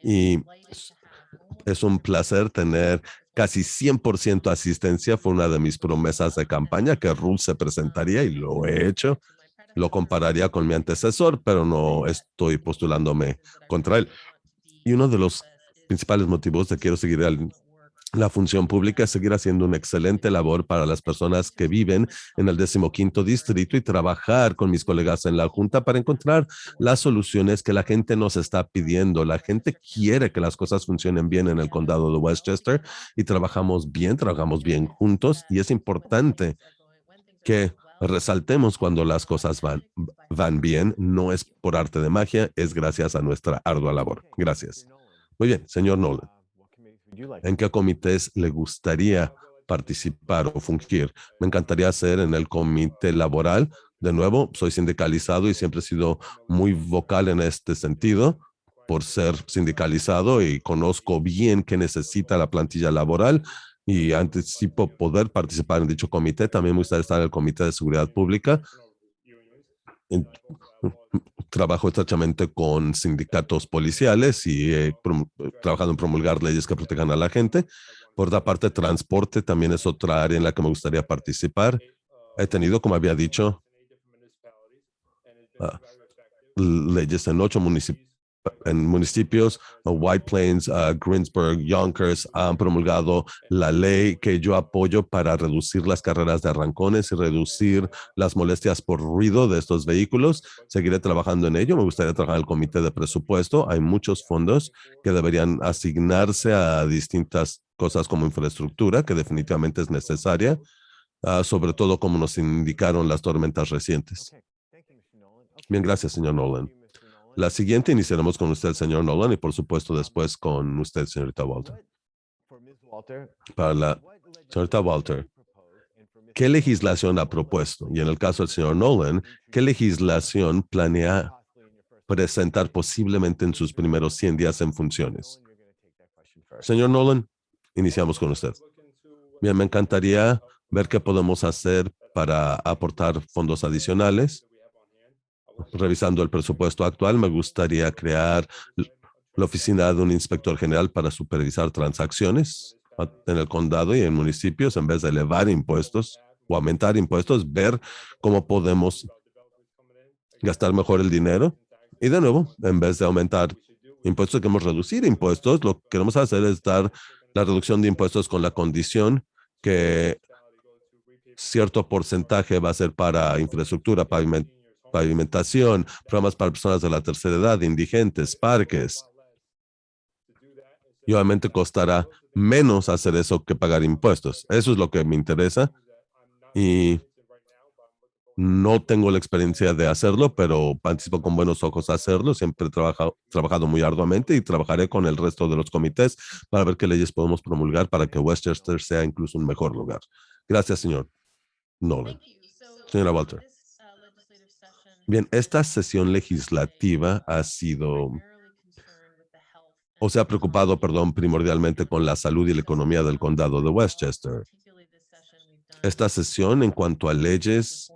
y es un placer tener casi 100% asistencia. Fue una de mis promesas de campaña que Ruth se presentaría y lo he hecho. Lo compararía con mi antecesor, pero no estoy postulándome contra él. Y uno de los principales motivos de quiero seguir la función pública es seguir haciendo una excelente labor para las personas que viven en el 15º distrito y trabajar con mis colegas en la Junta para encontrar las soluciones que la gente nos está pidiendo. La gente quiere que las cosas funcionen bien en el condado de Westchester y trabajamos bien juntos, y es importante que resaltemos cuando las cosas van bien. No es por arte de magia, es gracias a nuestra ardua labor. Gracias. Muy bien, señor Nolan. ¿En qué comités le gustaría participar o fungir? Me encantaría ser en el comité laboral. De nuevo, soy sindicalizado y siempre he sido muy vocal en este sentido por ser sindicalizado, y conozco bien qué necesita la plantilla laboral y anticipo poder participar en dicho comité. También me gustaría estar en el comité de seguridad pública. En, Trabajo estrechamente con sindicatos policiales y he trabajado en promulgar leyes que protejan a la gente. Por otra parte, transporte también es otra área en la que me gustaría participar. He tenido, como había dicho, uh, leyes en 8 municipios, White Plains, Greensburg, Yonkers, han promulgado la ley que yo apoyo para reducir las carreras de arrancones y reducir las molestias por ruido de estos vehículos. Seguiré trabajando en ello. Me gustaría trabajar en el comité de presupuesto. Hay muchos fondos que deberían asignarse a distintas cosas como infraestructura, que definitivamente es necesaria, sobre todo como nos indicaron las tormentas recientes. Bien, gracias, señor Nolan. La siguiente iniciaremos con usted, señor Nolan, y por supuesto después con usted, señorita Walter. Para la señorita Walter, ¿qué legislación ha propuesto? Y en el caso del señor Nolan, ¿qué legislación planea presentar posiblemente en sus primeros 100 días en funciones? Señor Nolan, iniciamos con usted. Bien, me encantaría ver qué podemos hacer para aportar fondos adicionales. Revisando el presupuesto actual, me gustaría crear la oficina de un inspector general para supervisar transacciones en el condado y en municipios, en vez de elevar impuestos o aumentar impuestos, ver cómo podemos gastar mejor el dinero. Y de nuevo, en vez de aumentar impuestos, queremos reducir impuestos. Lo que queremos hacer es dar la reducción de impuestos con la condición que cierto porcentaje va a ser para infraestructura, pavimentación, programas para personas de la tercera edad, indigentes, parques. Y obviamente costará menos hacer eso que pagar impuestos. Eso es lo que me interesa. Y no tengo la experiencia de hacerlo, pero participo con buenos ojos a hacerlo. Siempre he trabajado muy arduamente y trabajaré con el resto de los comités para ver qué leyes podemos promulgar para que Westchester sea incluso un mejor lugar. Gracias, señor Nolan. Señora Walter. Bien, esta sesión legislativa ha sido, o se ha preocupado, perdón, primordialmente con la salud y la economía del condado de Westchester. Esta sesión, en cuanto a leyes,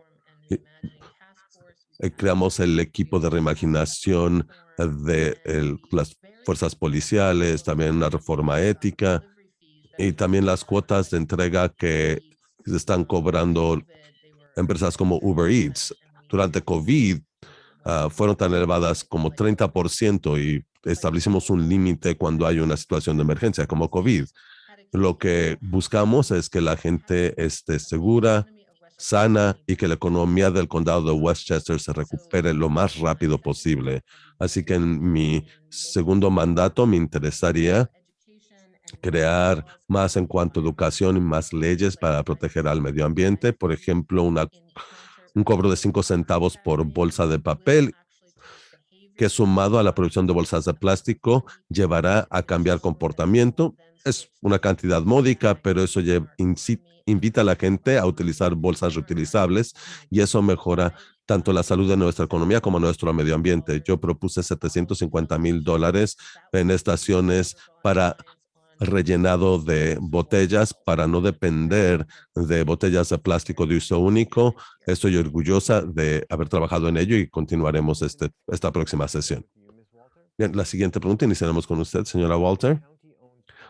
creamos el equipo de reimaginación de las fuerzas policiales, también una reforma ética y también las cuotas de entrega que se están cobrando empresas como Uber Eats. Durante COVID fueron tan elevadas como 30% y establecimos un límite cuando hay una situación de emergencia como COVID. Lo que buscamos es que la gente esté segura, sana y que la economía del condado de Westchester se recupere lo más rápido posible. Así que en mi segundo mandato me interesaría crear más en cuanto a educación y más leyes para proteger al medio ambiente. Por ejemplo, un cobro de 5 centavos por bolsa de papel, que sumado a la producción de bolsas de plástico llevará a cambiar comportamiento. Es una cantidad módica, pero eso invita a la gente a utilizar bolsas reutilizables, y eso mejora tanto la salud de nuestra economía como nuestro medio ambiente. Yo propuse $750,000 en estaciones para rellenado de botellas para no depender de botellas de plástico de uso único. Estoy orgullosa de haber trabajado en ello y continuaremos esta próxima sesión. Bien, la siguiente pregunta iniciaremos con usted, señora Walter.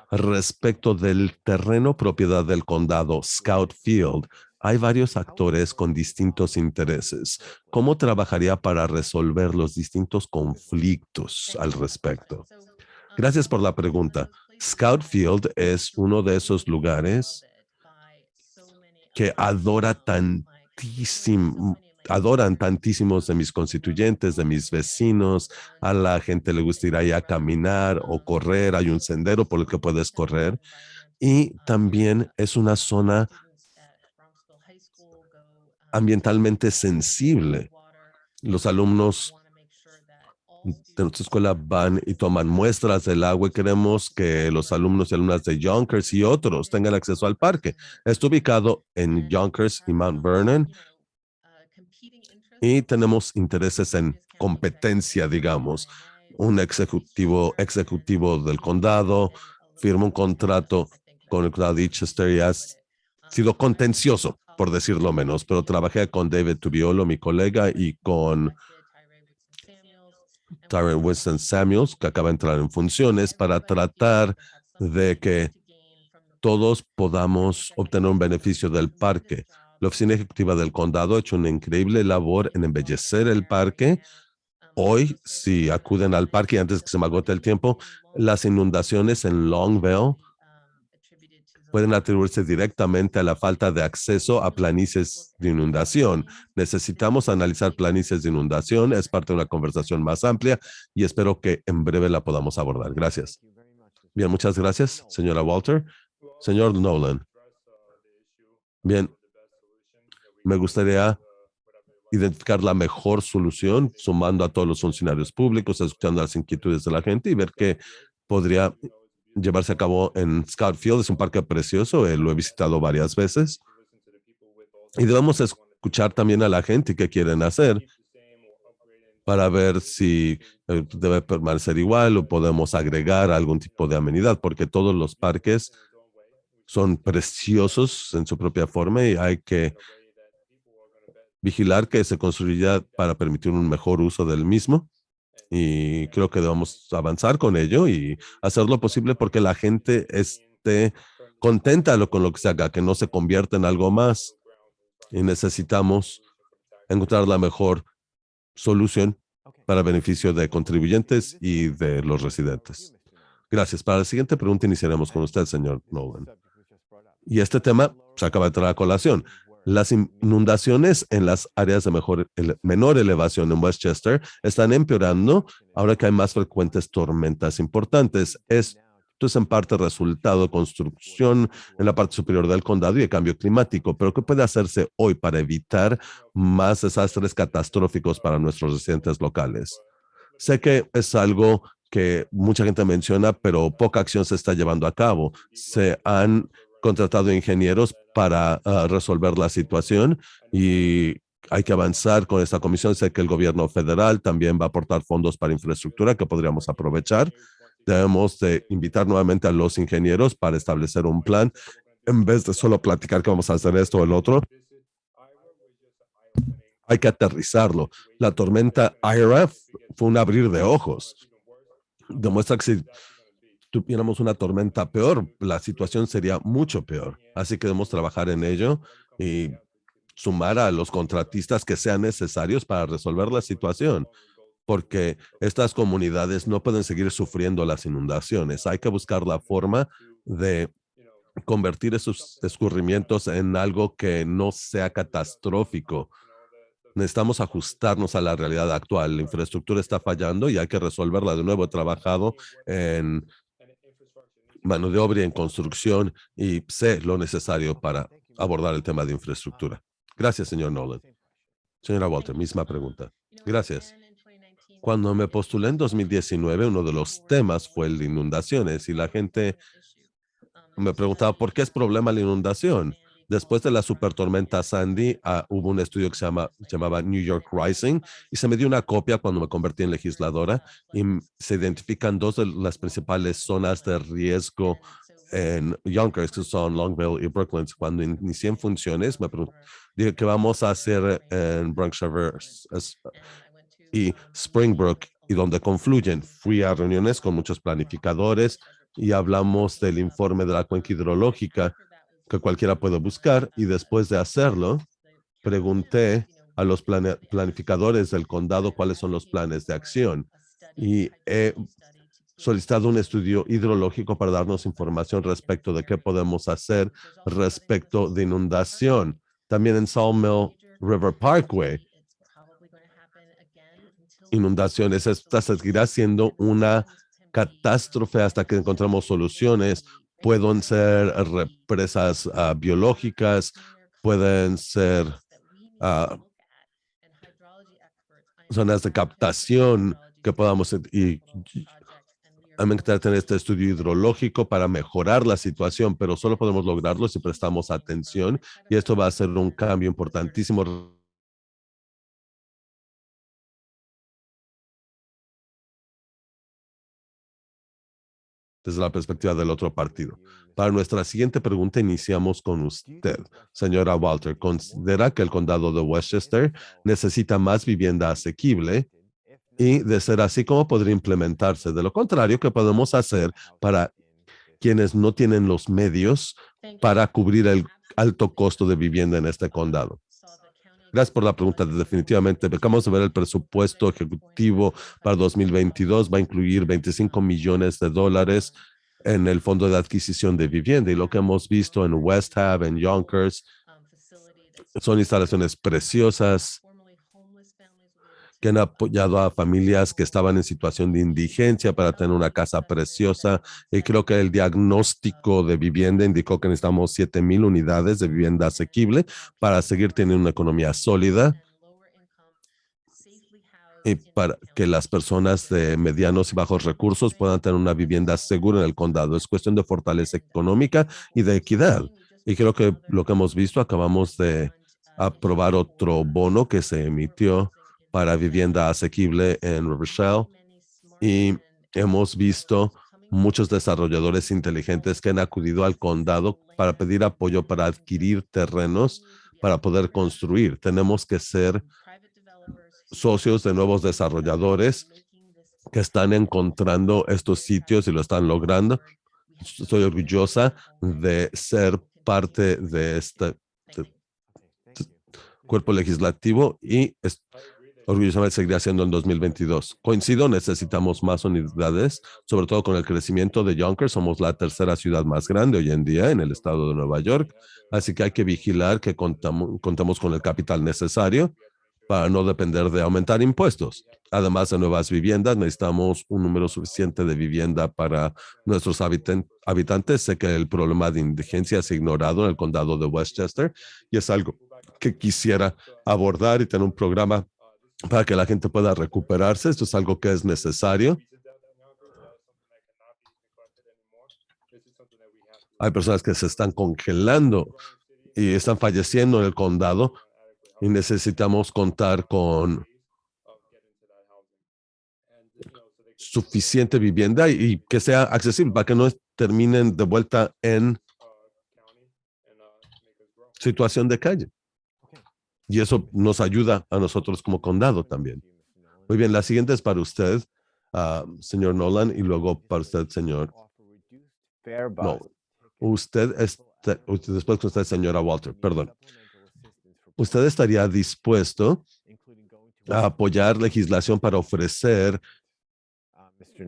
Respecto del terreno propiedad del condado Scout Field, hay varios actores con distintos intereses. ¿Cómo trabajaría para resolver los distintos conflictos al respecto? Gracias por la pregunta. Scout Field es uno de esos lugares que adoran tantísimos de mis constituyentes, de mis vecinos. A la gente le gusta ir ahí a caminar o correr. Hay un sendero por el que puedes correr. Y también es una zona ambientalmente sensible. Los alumnos de nuestra escuela van y toman muestras del agua y queremos que los alumnos y alumnas de Yonkers y otros tengan acceso al parque. Está ubicado en Yonkers y Mount Vernon y tenemos intereses en competencia, digamos. Un ejecutivo del condado firma un contrato con el condado de Chester y ha sido contencioso, por decirlo menos, pero trabajé con David Tubiolo, mi colega, y con Tyrone Winston Samuels, que acaba de entrar en funciones, para tratar de que todos podamos obtener un beneficio del parque. La oficina ejecutiva del condado ha hecho una increíble labor en embellecer el parque. Hoy, si acuden al parque antes que se me agote el tiempo, las inundaciones en Longville pueden atribuirse directamente a la falta de acceso a planicies de inundación. Necesitamos analizar planicies de inundación. Es parte de una conversación más amplia y espero que en breve la podamos abordar. Gracias. Bien, muchas gracias, señora Walter. Señor Nolan. Bien, me gustaría identificar la mejor solución, sumando a todos los funcionarios públicos, escuchando las inquietudes de la gente y ver qué podría llevarse a cabo en Scout Field. Es un parque precioso, lo he visitado varias veces y debemos escuchar también a la gente qué quieren hacer para ver si debe permanecer igual o podemos agregar algún tipo de amenidad, porque todos los parques son preciosos en su propia forma y hay que vigilar que se construya para permitir un mejor uso del mismo. Y creo que debemos avanzar con ello y hacer lo posible porque la gente esté contenta con lo que se haga, que no se convierta en algo más. Y necesitamos encontrar la mejor solución para beneficio de contribuyentes y de los residentes. Gracias. Para la siguiente pregunta iniciaremos con usted, señor Nolan. Y este tema se acaba de traer a colación. Las inundaciones en las áreas de menor elevación en Westchester están empeorando ahora que hay más frecuentes tormentas importantes. Esto es en parte resultado de construcción en la parte superior del condado y de cambio climático. Pero ¿qué puede hacerse hoy para evitar más desastres catastróficos para nuestros residentes locales? Sé que es algo que mucha gente menciona, pero poca acción se está llevando a cabo. Se han contratado ingenieros para resolver la situación y hay que avanzar con esta comisión. Sé que el gobierno federal también va a aportar fondos para infraestructura que podríamos aprovechar. Debemos de invitar nuevamente a los ingenieros para establecer un plan en vez de solo platicar que vamos a hacer esto o el otro. Hay que aterrizarlo. La tormenta Ira fue un abrir de ojos. Demuestra que si tuviéramos una tormenta peor, la situación sería mucho peor. Así que debemos trabajar en ello y sumar a los contratistas que sean necesarios para resolver la situación, porque estas comunidades no pueden seguir sufriendo las inundaciones. Hay que buscar la forma de convertir esos escurrimientos en algo que no sea catastrófico. Necesitamos ajustarnos a la realidad actual. La infraestructura está fallando y hay que resolverla de nuevo. He trabajado en mano de obra y en construcción y sé lo necesario para abordar el tema de infraestructura. Gracias, señor Nolan. Señora Walter, misma pregunta. Gracias. Cuando me postulé en 2019, uno de los temas fue el de inundaciones y la gente me preguntaba por qué es problema la inundación. Después de la supertormenta Sandy, hubo un estudio que llamaba New York Rising y se me dio una copia cuando me convertí en legisladora y se identifican dos de las principales zonas de riesgo en Yonkers, que son Longville y Brooklyn. Cuando inicié en funciones, dije que vamos a hacer en Bronx River y Springbrook y donde confluyen. Fui a reuniones con muchos planificadores y hablamos del informe de la cuenca hidrológica que cualquiera puede buscar, y después de hacerlo, pregunté a los planificadores del condado cuáles son los planes de acción, y he solicitado un estudio hidrológico para darnos información respecto de qué podemos hacer respecto de inundación. También en Sawmill River Parkway, inundaciones. Esta seguirá siendo una catástrofe hasta que encontremos soluciones. Pueden ser represas biológicas, pueden ser zonas de captación que podamos, y hay que tener este estudio hidrológico para mejorar la situación, pero solo podemos lograrlo si prestamos atención, y esto va a ser un cambio importantísimo desde la perspectiva del otro partido. Para nuestra siguiente pregunta, iniciamos con usted, señora Walter. ¿Considera que el condado de Westchester necesita más vivienda asequible? Y de ser así, ¿cómo podría implementarse? De lo contrario, ¿qué podemos hacer para quienes no tienen los medios para cubrir el alto costo de vivienda en este condado? Gracias por la pregunta. Definitivamente, acabamos de ver el presupuesto ejecutivo para 2022. Va a incluir $25 millones en el fondo de adquisición de vivienda. Y lo que hemos visto en West Ave, en Yonkers, son instalaciones preciosas que han apoyado a familias que estaban en situación de indigencia para tener una casa preciosa. Y creo que el diagnóstico de vivienda indicó que necesitamos 7,000 unidades de vivienda asequible para seguir teniendo una economía sólida y para que las personas de medianos y bajos recursos puedan tener una vivienda segura en el condado. Es cuestión de fortaleza económica y de equidad. Y creo que lo que hemos visto, acabamos de aprobar otro bono que se emitió para vivienda asequible en Rivershell, y hemos visto muchos desarrolladores inteligentes que han acudido al condado para pedir apoyo para adquirir terrenos para poder construir. Tenemos que ser socios de nuevos desarrolladores que están encontrando estos sitios y lo están logrando. Estoy orgullosa de ser parte de este cuerpo legislativo, y orgullosamente seguiré haciendo en 2022. Coincido, necesitamos más unidades, sobre todo con el crecimiento de Yonkers. Somos la tercera ciudad más grande hoy en día en el estado de Nueva York, así que hay que vigilar que contamos con el capital necesario para no depender de aumentar impuestos. Además de nuevas viviendas, necesitamos un número suficiente de vivienda para nuestros habitantes. Sé que el problema de indigencia es ignorado en el condado de Westchester, y es algo que quisiera abordar y tener un programa para que la gente pueda recuperarse. Esto es algo que es necesario. Hay personas que se están congelando y están falleciendo en el condado, y necesitamos contar con suficiente vivienda y que sea accesible para que no terminen de vuelta en situación de calle. Y eso nos ayuda a nosotros como condado también. Muy bien, la siguiente es para usted, señor Nolan, y luego para usted, señor. No, después con usted, señora Walter, perdón. ¿Usted estaría dispuesto a apoyar legislación para ofrecer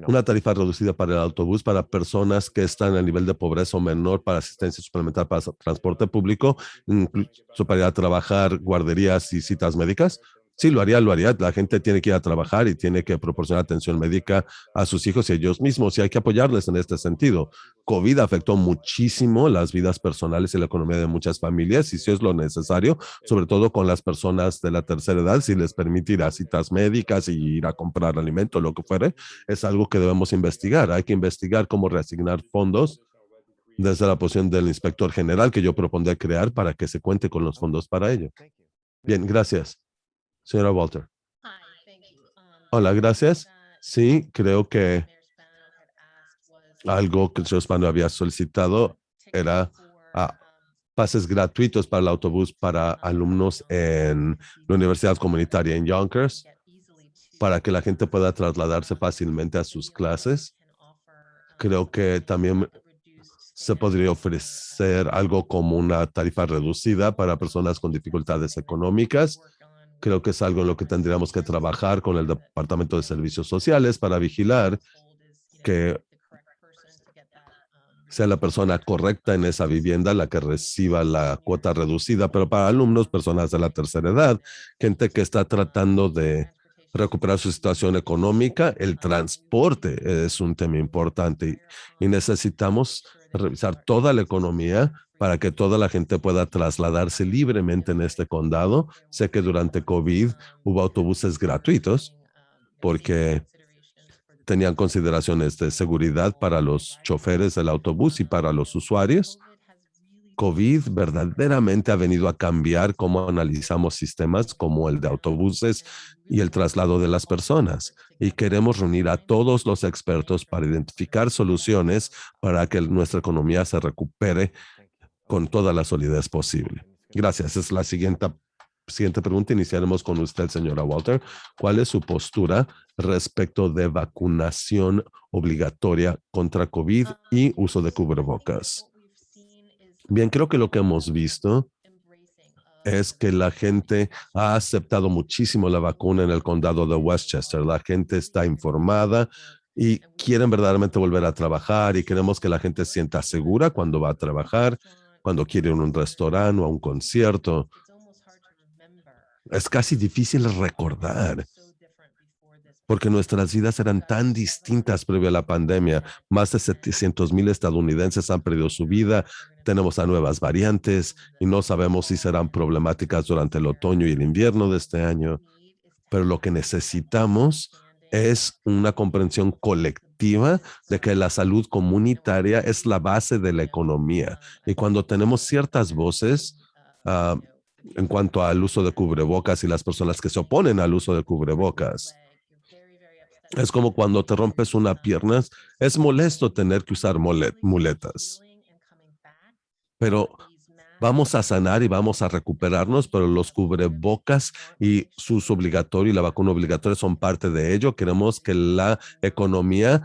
una tarifa reducida para el autobús para personas que están a nivel de pobreza o menor, para asistencia suplementar para transporte público, incluso para ir a trabajar, guarderías y citas médicas? Sí, lo haría, lo haría. La gente tiene que ir a trabajar y tiene que proporcionar atención médica a sus hijos y a ellos mismos, y hay que apoyarles en este sentido. COVID afectó muchísimo las vidas personales y la economía de muchas familias, y si es lo necesario, sobre todo con las personas de la tercera edad, si les permite ir a citas médicas y ir a comprar alimento, lo que fuere, es algo que debemos investigar. Hay que investigar cómo reasignar fondos desde la posición del inspector general que yo propondré crear para que se cuente con los fondos para ello. Bien, gracias. Señora Walter. Hola, gracias. Sí, creo que algo que el señor Spano había solicitado era pases gratuitos para el autobús para alumnos en la Universidad Comunitaria en Yonkers. para que la gente pueda trasladarse fácilmente a sus clases. Creo que también se podría ofrecer algo como una tarifa reducida para personas con dificultades económicas. Creo que es algo en lo que tendríamos que trabajar con el Departamento de Servicios Sociales para vigilar que sea la persona correcta en esa vivienda la que reciba la cuota reducida, pero para alumnos, personas de la tercera edad, gente que está tratando de recuperar su situación económica, el transporte es un tema importante y necesitamos revisar toda la economía para que toda la gente pueda trasladarse libremente en este condado. Sé que durante COVID hubo autobuses gratuitos porque tenían consideraciones de seguridad para los choferes del autobús y para los usuarios. COVID verdaderamente ha venido a cambiar cómo analizamos sistemas como el de autobuses y el traslado de las personas. Y queremos reunir a todos los expertos para identificar soluciones para que nuestra economía se recupere con toda la solidez posible. Gracias. Es la siguiente pregunta. Iniciaremos con usted, señora Walter. ¿Cuál es su postura respecto de vacunación obligatoria contra COVID y uso de cubrebocas? Bien, creo que lo que hemos visto es que la gente ha aceptado muchísimo la vacuna en el condado de Westchester. La gente está informada y quieren verdaderamente volver a trabajar y queremos que la gente se sienta segura cuando va a trabajar, cuando quiere ir a un restaurante o a un concierto. Es casi difícil recordar porque nuestras vidas eran tan distintas previo a la pandemia. Más de 700,000 estadounidenses han perdido su vida. Tenemos a nuevas variantes y no sabemos si serán problemáticas durante el otoño y el invierno de este año. Pero lo que necesitamos es una comprensión colectiva de que la salud comunitaria es la base de la economía. Y cuando tenemos ciertas voces, uh, en cuanto al uso de cubrebocas y las personas que se oponen al uso de cubrebocas, es como cuando te rompes una pierna, es molesto tener que usar muletas, pero vamos a sanar y vamos a recuperarnos, pero los cubrebocas y su uso obligatorio y la vacuna obligatoria son parte de ello. Queremos que la economía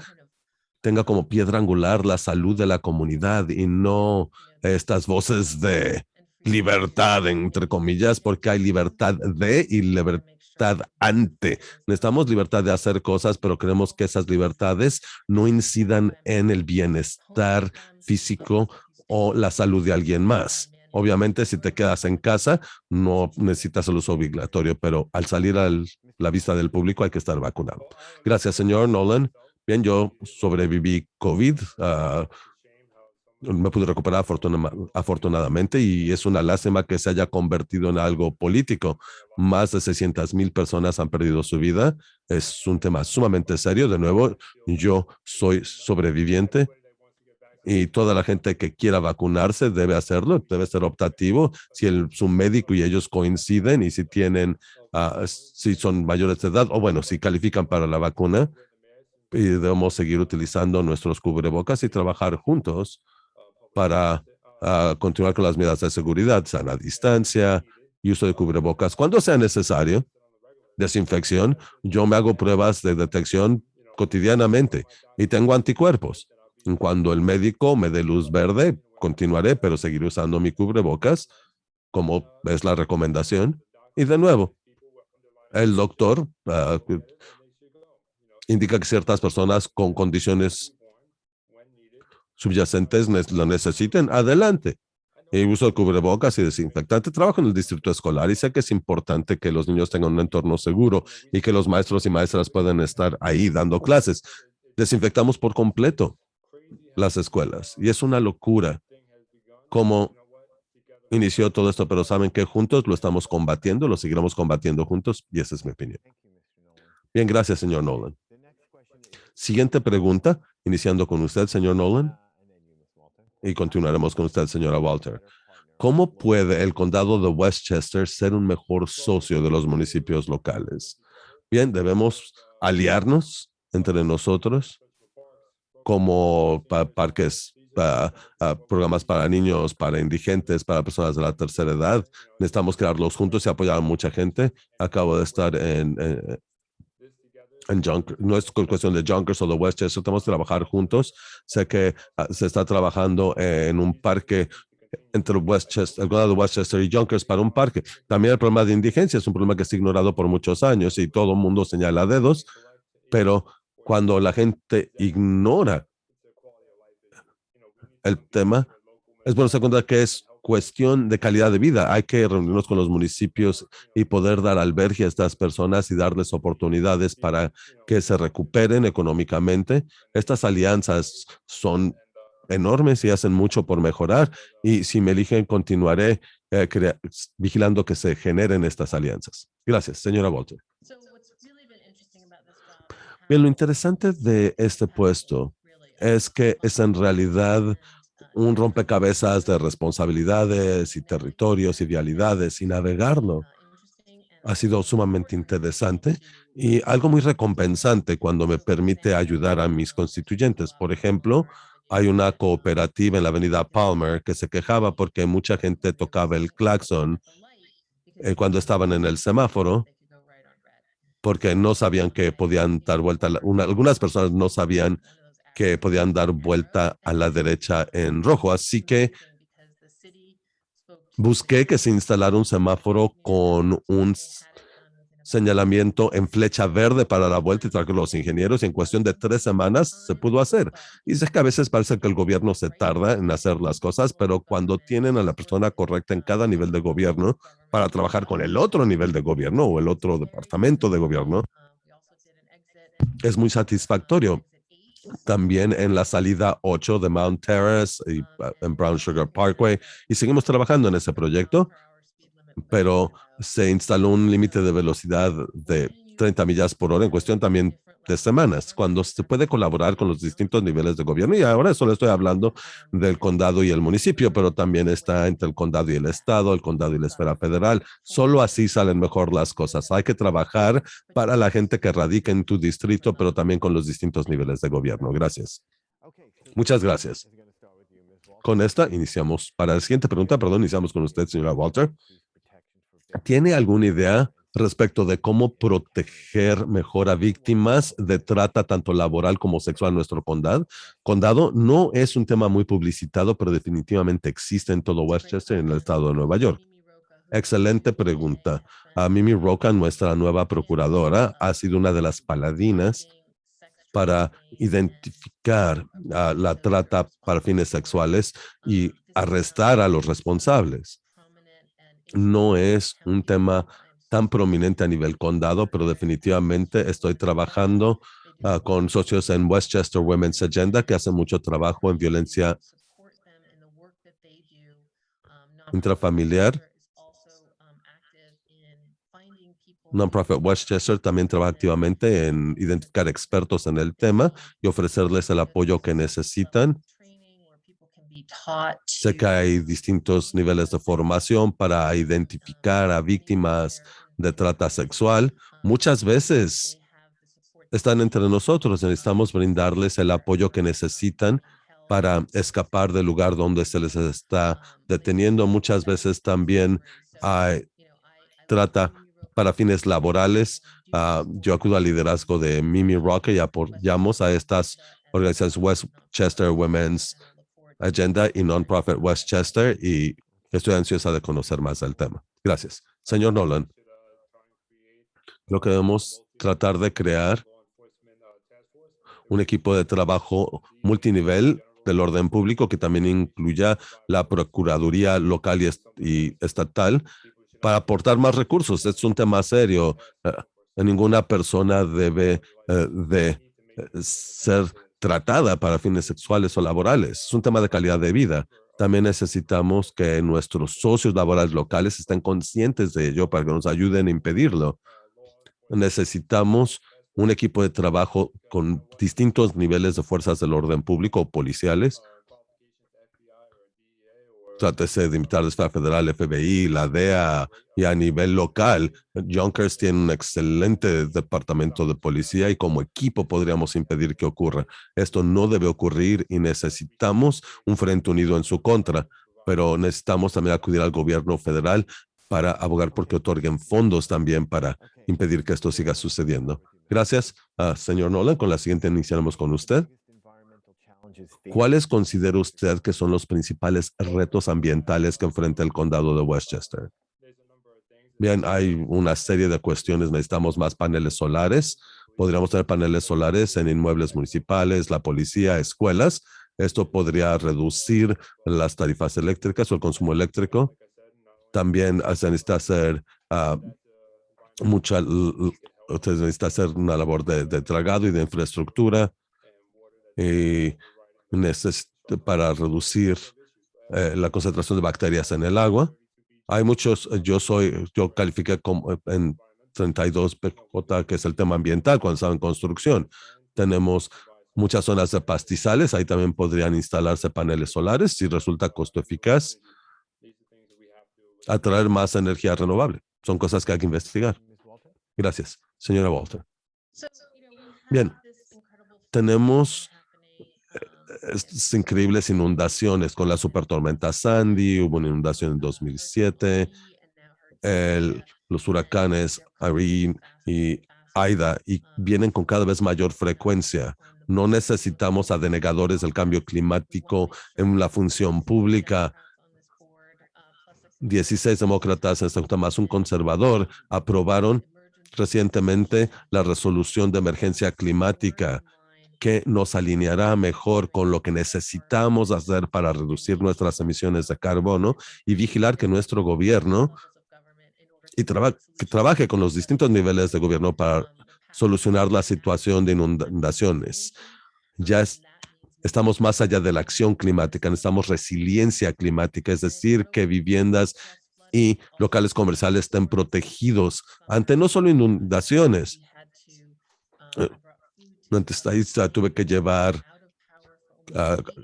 tenga como piedra angular la salud de la comunidad y no estas voces de libertad, entre comillas, porque hay libertad de y libertad ante. Necesitamos libertad de hacer cosas, pero queremos que esas libertades no incidan en el bienestar físico o la salud de alguien más. Obviamente, si te quedas en casa, no necesitas el uso obligatorio, pero al salir a la vista del público hay que estar vacunado. Gracias, señor Nolan. Bien, yo sobreviví COVID, me pude recuperar afortunadamente y es una lástima que se haya convertido en algo político. Más de 600,000 personas han perdido su vida. Es un tema sumamente serio. De nuevo, yo soy sobreviviente y toda la gente que quiera vacunarse debe hacerlo, debe ser optativo. Si su médico y ellos coinciden y si tienen, si son mayores de edad o bueno, si califican para la vacuna, y debemos seguir utilizando nuestros cubrebocas y trabajar juntos para continuar con las medidas de seguridad, sana distancia y uso de cubrebocas cuando sea necesario. Desinfección, yo me hago pruebas de detección cotidianamente y tengo anticuerpos. Cuando el médico me dé luz verde, continuaré, pero seguiré usando mi cubrebocas como es la recomendación. Y de nuevo, el doctor indica que ciertas personas con condiciones subyacentes lo necesiten, adelante. Y uso de cubrebocas y desinfectante. Trabajo en el distrito escolar y sé que es importante que los niños tengan un entorno seguro y que los maestros y maestras puedan estar ahí dando clases. Desinfectamos por completo las escuelas y es una locura cómo inició todo esto, pero saben que juntos lo estamos combatiendo, lo seguiremos combatiendo juntos y esa es mi opinión. Bien, gracias, señor Nolan. Siguiente pregunta, iniciando con usted, señor Nolan, y continuaremos con usted, señora Walter. ¿Cómo puede el condado de Westchester ser un mejor socio de los municipios locales? Bien, debemos aliarnos entre nosotros como parques, programas para niños, para indigentes, para personas de la tercera edad. Necesitamos crearlos juntos y apoyar a mucha gente. Acabo de estar en Yonkers, no es cuestión de Yonkers o de Westchester, tenemos que trabajar juntos. Sé que se está trabajando en un parque entre Westchester, el condado de Westchester y Yonkers para un parque. También el problema de indigencia es un problema que se ha ignorado por muchos años y todo el mundo señala dedos, pero cuando la gente ignora el tema, es bueno darse cuenta que es cuestión de calidad de vida. Hay que reunirnos con los municipios y poder dar albergue a estas personas y darles oportunidades para que se recuperen económicamente. Estas alianzas son enormes y hacen mucho por mejorar. Y si me eligen, continuaré vigilando que se generen estas alianzas. Gracias, señora Walter. Bien, lo interesante de este puesto es que es en realidad un rompecabezas de responsabilidades y territorios y vialidades y navegarlo ha sido sumamente interesante y algo muy recompensante cuando me permite ayudar a mis constituyentes. Por ejemplo, hay una cooperativa en la avenida Palmer que se quejaba porque mucha gente tocaba el claxon cuando estaban en el semáforo porque no sabían que podían dar vuelta. Algunas personas no sabían que podían dar vuelta a la derecha en rojo. Así que busqué que se instalara un semáforo con un señalamiento en flecha verde para la vuelta y traer los ingenieros y en cuestión de 3 semanas se pudo hacer. Y es que a veces parece que el gobierno se tarda en hacer las cosas, pero cuando tienen a la persona correcta en cada nivel de gobierno para trabajar con el otro nivel de gobierno o el otro departamento de gobierno, es muy satisfactorio. También en la salida 8 de Mount Terrace y en Brown Sugar Parkway. Y seguimos trabajando en ese proyecto, pero se instaló un límite de velocidad de 30 millas por hora en cuestión también de semanas, cuando se puede colaborar con los distintos niveles de gobierno. Y ahora solo estoy hablando del condado y el municipio, pero también está entre el condado y el estado, el condado y la esfera federal. Solo así salen mejor las cosas. Hay que trabajar para la gente que radica en tu distrito, pero también con los distintos niveles de gobierno. Gracias. Muchas gracias. Con esta iniciamos. Para la siguiente pregunta, perdón, iniciamos con usted, señora Walter. ¿Tiene alguna idea respecto de cómo proteger mejor a víctimas de trata tanto laboral como sexual en nuestro condado? No es un tema muy publicitado, pero definitivamente existe en todo Westchester, en el estado de Nueva York. Excelente pregunta. Mimi Roca, nuestra nueva procuradora, ha sido una de las paladinas para identificar la trata para fines sexuales y arrestar a los responsables. No es un tema tan prominente a nivel condado, pero definitivamente estoy trabajando con socios en Westchester Women's Agenda que hacen mucho trabajo en violencia intrafamiliar. Nonprofit Westchester también trabaja activamente en identificar expertos en el tema y ofrecerles el apoyo que necesitan. Sé que hay distintos niveles de formación para identificar a víctimas de trata sexual. Muchas veces están entre nosotros. Necesitamos brindarles el apoyo que necesitan para escapar del lugar donde se les está deteniendo. Muchas veces también hay trata para fines laborales. Yo acudo al liderazgo de Mimi Roque y apoyamos a estas organizaciones Westchester Women's Agenda y Nonprofit Westchester y estoy ansiosa de conocer más del tema. Gracias. Señor Nolan, lo que debemos tratar de crear un equipo de trabajo multinivel del orden público que también incluya la Procuraduría local y estatal para aportar más recursos. Es un tema serio. Ninguna persona debe de ser tratada para fines sexuales o laborales. Es un tema de calidad de vida. También necesitamos que nuestros socios laborales locales estén conscientes de ello para que nos ayuden a impedirlo. Necesitamos un equipo de trabajo con distintos niveles de fuerzas del orden público o policiales. Trátese de invitar a la esfera federal, FBI, la DEA y a nivel local. Yonkers tiene un excelente departamento de policía y como equipo podríamos impedir que ocurra. Esto no debe ocurrir y necesitamos un frente unido en su contra, pero necesitamos también acudir al gobierno federal para abogar porque otorguen fondos también para impedir que esto siga sucediendo. Gracias, señor Nolan. Con la siguiente iniciaremos con usted. ¿Cuáles considera usted que son los principales retos ambientales que enfrenta el condado de Westchester? Bien, hay una serie de cuestiones. Necesitamos más paneles solares. Podríamos tener paneles solares en inmuebles municipales, la policía, escuelas. Esto podría reducir las tarifas eléctricas o el consumo eléctrico. También se necesita hacer mucha, se necesita hacer una labor de dragado y de infraestructura y para reducir la concentración de bacterias en el agua. Hay muchos, yo califiqué como en 32 PJ, que es el tema ambiental cuando estaba en construcción. Tenemos muchas zonas de pastizales, ahí también podrían instalarse paneles solares si resulta costo eficaz. Atraer más energía renovable. Son cosas que hay que investigar. Gracias, señora Walter. Bien, tenemos increíbles inundaciones con la supertormenta Sandy, hubo una inundación en 2007, los huracanes Irene y Aida, y vienen con cada vez mayor frecuencia. No necesitamos a denegadores del cambio climático en la función pública. 16 demócratas, más un conservador, aprobaron recientemente la resolución de emergencia climática que nos alineará mejor con lo que necesitamos hacer para reducir nuestras emisiones de carbono y vigilar que nuestro gobierno que trabaje con los distintos niveles de gobierno para solucionar la situación de inundaciones. Ya estamos más allá de la acción climática, necesitamos resiliencia climática, es decir, que viviendas y locales comerciales estén protegidos ante no solo inundaciones. Antes ahí tuve que llevar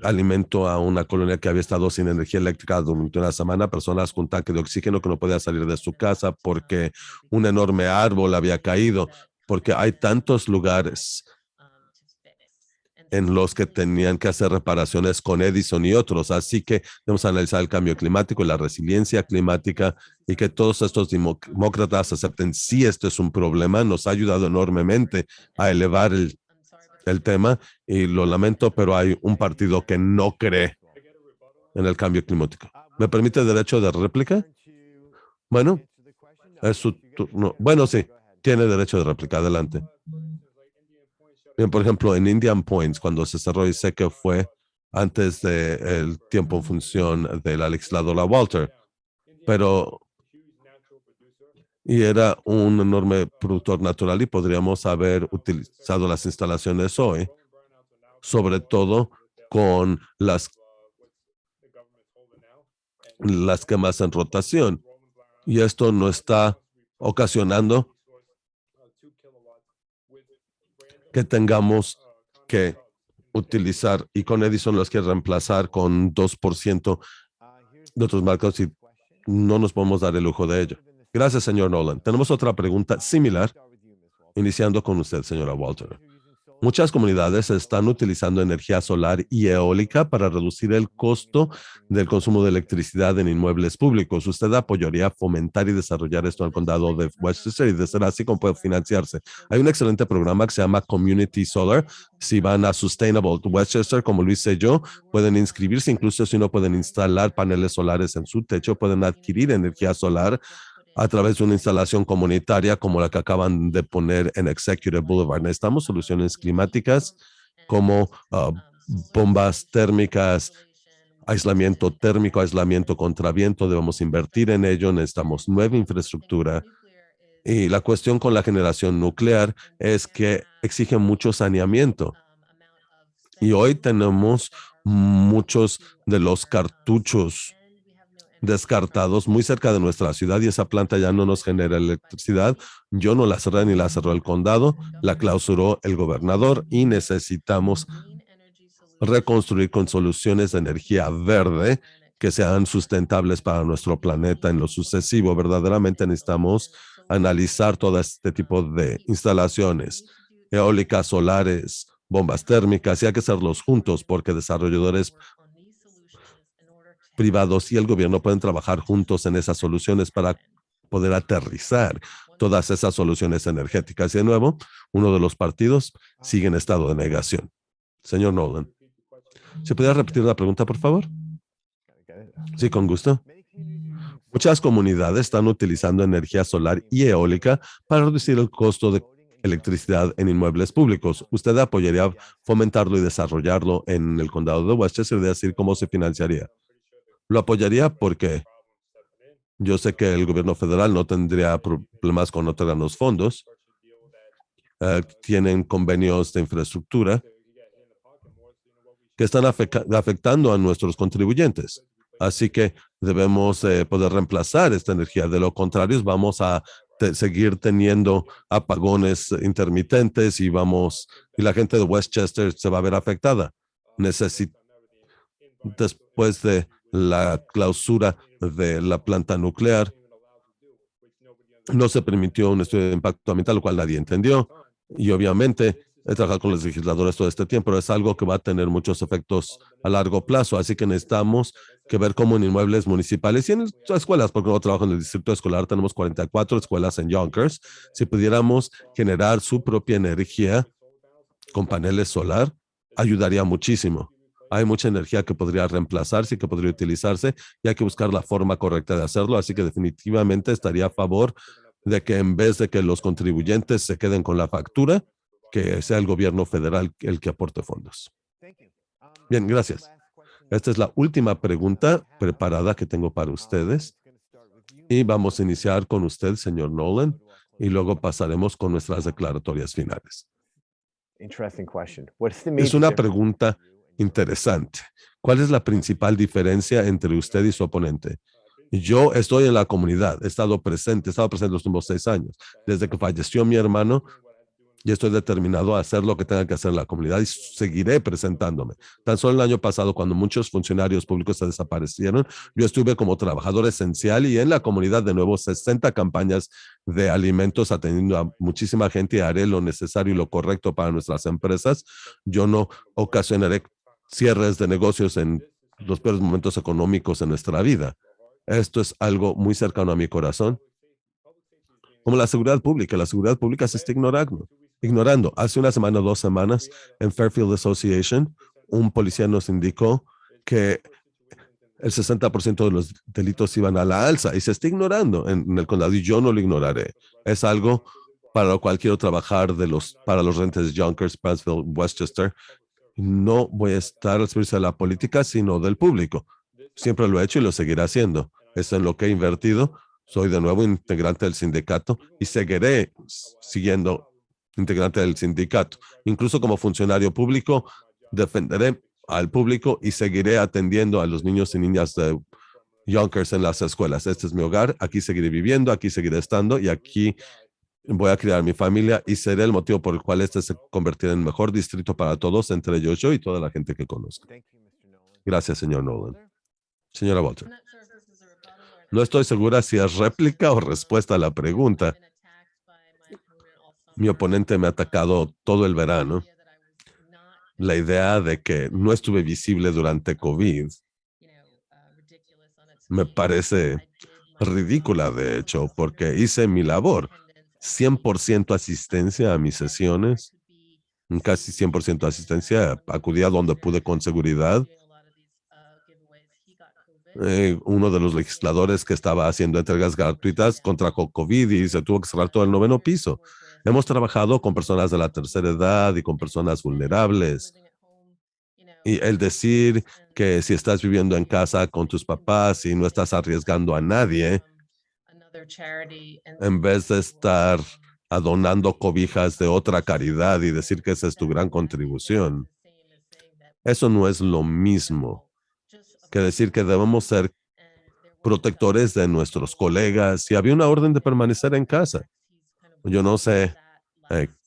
alimento a una colonia que había estado sin energía eléctrica durante una semana, personas con tanque de oxígeno que no podían salir de su casa porque un enorme árbol había caído, porque hay tantos lugares en los que tenían que hacer reparaciones con Edison y otros. Así que debemos analizar el cambio climático y la resiliencia climática y que todos estos demócratas acepten si esto es un problema. Nos ha ayudado enormemente a elevar el tema y lo lamento, pero hay un partido que no cree en el cambio climático. ¿Me permite derecho de réplica? Bueno, es su turno. Bueno, sí, tiene derecho de réplica. Adelante. Bien, por ejemplo, en Indian Points, cuando se cerró y sé que fue antes del tiempo en función de la legisladora Walter, pero y era un enorme productor natural y podríamos haber utilizado las instalaciones hoy, sobre todo con las quemas en rotación. Y esto no está ocasionando que tengamos que utilizar, y con Edison los que reemplazar con 2% de otros marcos y no nos podemos dar el lujo de ello. Gracias, señor Nolan. Tenemos otra pregunta similar, iniciando con usted, señora Walter. Muchas comunidades están utilizando energía solar y eólica para reducir el costo del consumo de electricidad en inmuebles públicos. ¿Usted apoyaría fomentar y desarrollar esto en el condado de Westchester y de ser así como puede financiarse? Hay un excelente programa que se llama Community Solar. Si van a Sustainable Westchester, como lo hice yo, pueden inscribirse, incluso si no pueden instalar paneles solares en su techo, pueden adquirir energía solar a través de una instalación comunitaria como la que acaban de poner en Executive Boulevard. Necesitamos soluciones climáticas como bombas térmicas, aislamiento térmico, aislamiento contra viento. Debemos invertir en ello. Necesitamos nueva infraestructura. Y la cuestión con la generación nuclear es que exige mucho saneamiento. Y hoy tenemos muchos de los cartuchos descartados muy cerca de nuestra ciudad y esa planta ya no nos genera electricidad. Yo no la cerré ni la cerró el condado, la clausuró el gobernador y necesitamos reconstruir con soluciones de energía verde que sean sustentables para nuestro planeta en lo sucesivo. Verdaderamente necesitamos analizar todo este tipo de instalaciones eólicas, solares, bombas térmicas y hay que hacerlos juntos porque desarrolladores privados y el gobierno pueden trabajar juntos en esas soluciones para poder aterrizar todas esas soluciones energéticas. Y de nuevo, uno de los partidos sigue en estado de negación. Señor Nolan, ¿se pudiera repetir la pregunta, por favor? Sí, con gusto. Muchas comunidades están utilizando energía solar y eólica para reducir el costo de electricidad en inmuebles públicos. ¿Usted apoyaría fomentarlo y desarrollarlo en el condado de Westchester? Es decir, ¿cómo se financiaría? Lo apoyaría porque yo sé que el gobierno federal no tendría problemas con no tener los fondos. Tienen convenios de infraestructura que están afectando a nuestros contribuyentes. Así que debemos poder reemplazar esta energía. De lo contrario, vamos a seguir teniendo apagones intermitentes y la gente de Westchester se va a ver afectada. Después de la clausura de la planta nuclear, no se permitió un estudio de impacto ambiental, lo cual nadie entendió. Y obviamente he trabajado con los legisladores todo este tiempo, pero es algo que va a tener muchos efectos a largo plazo. Así que necesitamos que ver cómo en inmuebles municipales y en escuelas, porque no trabajo en el distrito escolar, tenemos 44 escuelas en Yonkers. Si pudiéramos generar su propia energía con paneles solar, ayudaría muchísimo. Hay mucha energía que podría reemplazarse y que podría utilizarse y hay que buscar la forma correcta de hacerlo. Así que definitivamente estaría a favor de que en vez de que los contribuyentes se queden con la factura, que sea el gobierno federal el que aporte fondos. Bien, gracias. Esta es la última pregunta preparada que tengo para ustedes y vamos a iniciar con usted, señor Nolan, y luego pasaremos con nuestras declaratorias finales. Es una pregunta interesante. ¿Cuál es la principal diferencia entre usted y su oponente? Yo estoy en la comunidad, he estado presente los últimos 6 años. Desde que falleció mi hermano, y estoy determinado a hacer lo que tenga que hacer en la comunidad y seguiré presentándome. Tan solo el año pasado, cuando muchos funcionarios públicos se desaparecieron, yo estuve como trabajador esencial y en la comunidad de nuevo 60 campañas de alimentos atendiendo a muchísima gente y haré lo necesario y lo correcto para nuestras empresas. Yo no ocasionaré cierres de negocios en los peores momentos económicos en nuestra vida. Esto es algo muy cercano a mi corazón. Como la seguridad pública se está ignorando. Hace una semana o 2 semanas, en Fairfield Association, un policía nos indicó que el 60% de los delitos iban a la alza y se está ignorando en el condado y yo no lo ignoraré. Es algo para lo cual quiero trabajar para los rentes de Yonkers, Brownsville, Westchester. No voy a estar al servicio de la política, sino del público. Siempre lo he hecho y lo seguiré haciendo. Es en lo que he invertido. Soy de nuevo integrante del sindicato y seguiré siguiendo integrante del sindicato. Incluso como funcionario público, defenderé al público y seguiré atendiendo a los niños y niñas de Yonkers en las escuelas. Este es mi hogar, aquí seguiré viviendo, aquí seguiré estando y aquí voy a criar mi familia y seré el motivo por el cual este se convertirá en el mejor distrito para todos, entre ellos yo y toda la gente que conozco. Gracias, señor Nolan. Señora Walter. No estoy segura si es réplica o respuesta a la pregunta. Mi oponente me ha atacado todo el verano. La idea de que no estuve visible durante COVID me parece ridícula, de hecho, porque hice mi labor. 100% asistencia a mis sesiones, casi 100% asistencia, acudí a donde pude con seguridad. Uno de los legisladores que estaba haciendo entregas gratuitas contrajo COVID y se tuvo que cerrar todo el 9º piso. Hemos trabajado con personas de la tercera edad y con personas vulnerables. Y el decir que si estás viviendo en casa con tus papás y no estás arriesgando a nadie, en vez de estar adonando cobijas de otra caridad y decir que esa es tu gran contribución, eso no es lo mismo que decir que debemos ser protectores de nuestros colegas y había una orden de permanecer en casa. Yo no sé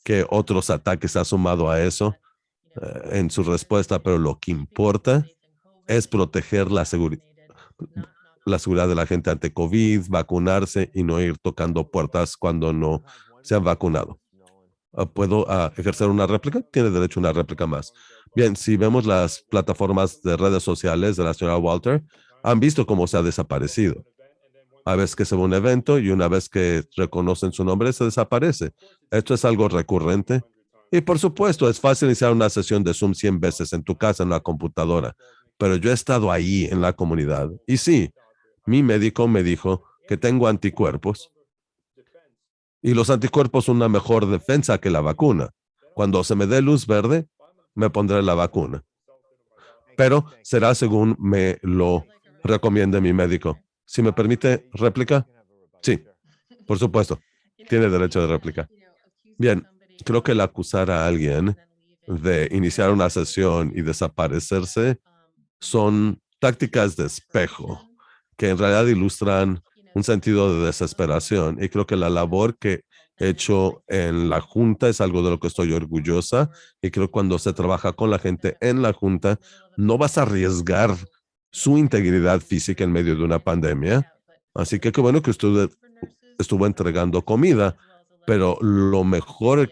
qué otros ataques ha sumado a eso en su respuesta, pero lo que importa es proteger la seguridad de la gente ante COVID, vacunarse y no ir tocando puertas cuando no se han vacunado. ¿Puedo ejercer una réplica? Tiene derecho a una réplica más. Bien, si vemos las plataformas de redes sociales de la señora Walter, han visto cómo se ha desaparecido. A veces que se va a un evento y una vez que reconocen su nombre se desaparece. Esto es algo recurrente. Y por supuesto, es fácil iniciar una sesión de Zoom 100 veces en tu casa, en la computadora, pero yo he estado ahí en la comunidad. Y sí, mi médico me dijo que tengo anticuerpos y los anticuerpos son una mejor defensa que la vacuna. Cuando se me dé luz verde, me pondré la vacuna, pero será según me lo recomiende mi médico. Si me permite réplica, sí, por supuesto, tiene derecho de réplica. Bien, creo que el acusar a alguien de iniciar una sesión y desaparecerse son tácticas de espejo que en realidad ilustran un sentido de desesperación. Y creo que la labor que he hecho en la Junta es algo de lo que estoy orgullosa. Y creo que cuando se trabaja con la gente en la Junta, no vas a arriesgar su integridad física en medio de una pandemia. Así que qué bueno que usted estuvo entregando comida, pero lo mejor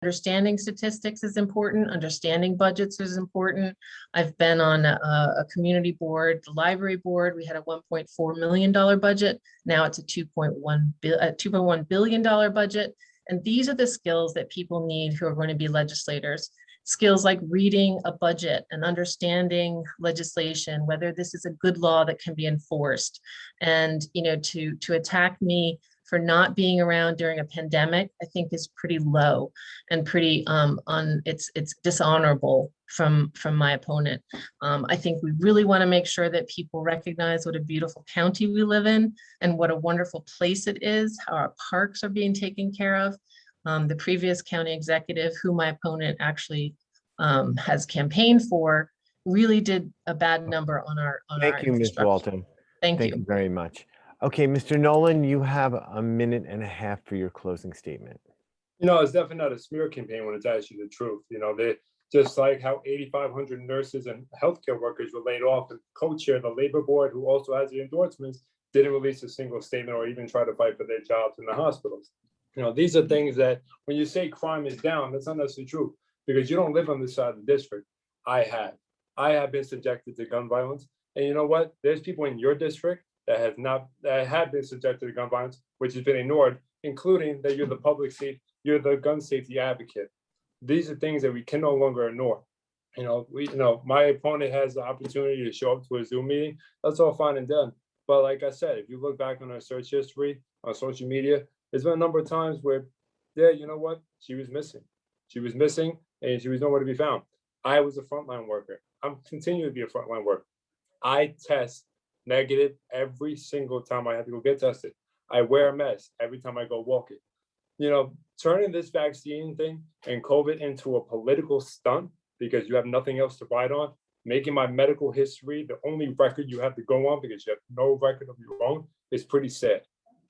Understanding statistics is important. Understanding budgets is important. I've been on a community board, the library board. We had a $1.4 million budget. Now it's a $2.1 billion budget. And these are the skills that people need who are going to be legislators. Skills like reading a budget and understanding legislation, whether this is a good law that can be enforced. And, to attack me for not being around during a pandemic, I think is pretty low and pretty it's dishonorable from my opponent. I think we really want to make sure that people recognize what a beautiful county we live in and what a wonderful place it is, how our parks are being taken care of. The previous county executive, who my opponent actually has campaigned for, really did a bad number on our Thank you, Ms. Walton. Thank you very much. Okay, Mr. Nolan, you have a minute and a half for your closing statement. It's definitely not a smear campaign when it's actually the truth. They just like how 8,500 nurses and healthcare workers were laid off, and co-chair the labor board, who also has the endorsements, didn't release a single statement or even try to fight for their jobs in the hospitals. These are things that when you say crime is down, that's not necessarily true, because you don't live on this side of the district. I have been subjected to gun violence. And you know what? There's people in your district that have been subjected to gun violence, which has been ignored, including that you're the you're the gun safety advocate. These are things that we can no longer ignore. My opponent has the opportunity to show up to a Zoom meeting. That's all fine and done. But like I said, if you look back on our search history on social media, there's been a number of times where, yeah, you know what? She was missing. She was missing and she was nowhere to be found. I was a frontline worker. I'm continuing to be a frontline worker. I test negative every single time I have to go get tested. I wear a mask every time I go walking. Turning this vaccine thing and COVID into a political stunt because you have nothing else to ride on, making my medical history the only record you have to go on because you have no record of your own, is pretty sad.